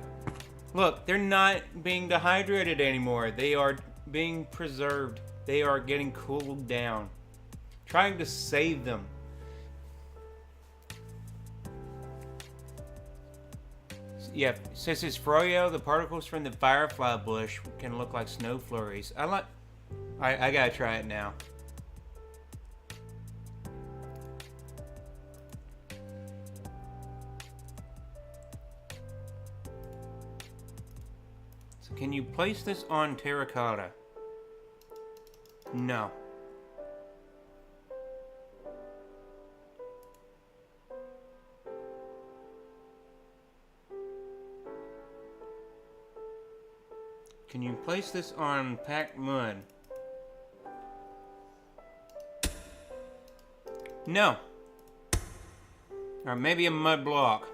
Speaker 1: look, they're not being dehydrated anymore. They are being preserved. They are getting cooled down. Trying to save them. Yeah, since it's froyo, the particles from the firefly bush can look like snow flurries. I gotta try it now. So can you place this on terracotta? No. Can you place this on packed mud? No. Or maybe a mud block.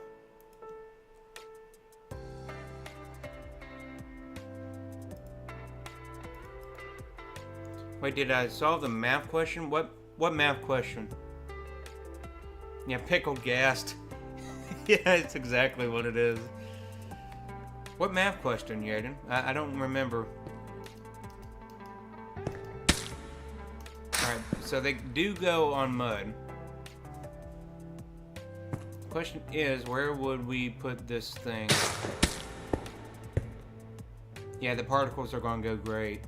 Speaker 1: Wait, did I solve the math question? What math question? Yeah, pickled gassed. Yeah, it's exactly what it is. What math question, Yaden? I don't remember. Alright, so they do go on mud. The question is, where would we put this thing? Yeah, the particles are going to go great.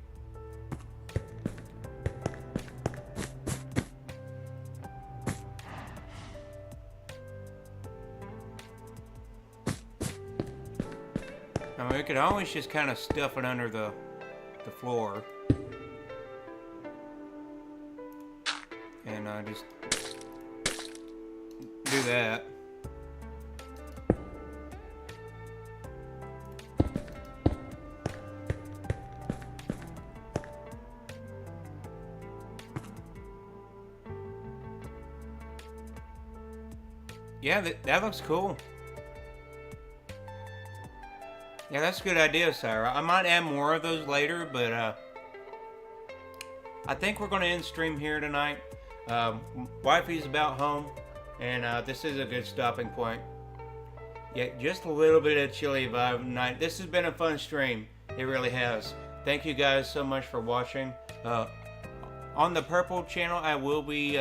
Speaker 1: I mean, we could always just kind of stuff it under the floor. And just do that. Yeah, that looks cool. Yeah, that's a good idea, Sarah. I might add more of those later, but I think we're going to end stream here tonight. Wifey's about home, and this is a good stopping point. Yeah, just a little bit of chilly vibe tonight. This has been a fun stream. It really has. Thank you guys so much for watching. On the Purple channel, I will be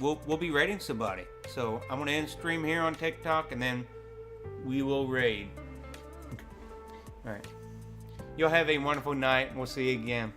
Speaker 1: we'll be raiding somebody. So I'm going to end stream here on TikTok, and then we will raid. Alright. You'll have a wonderful night, and we'll see you again.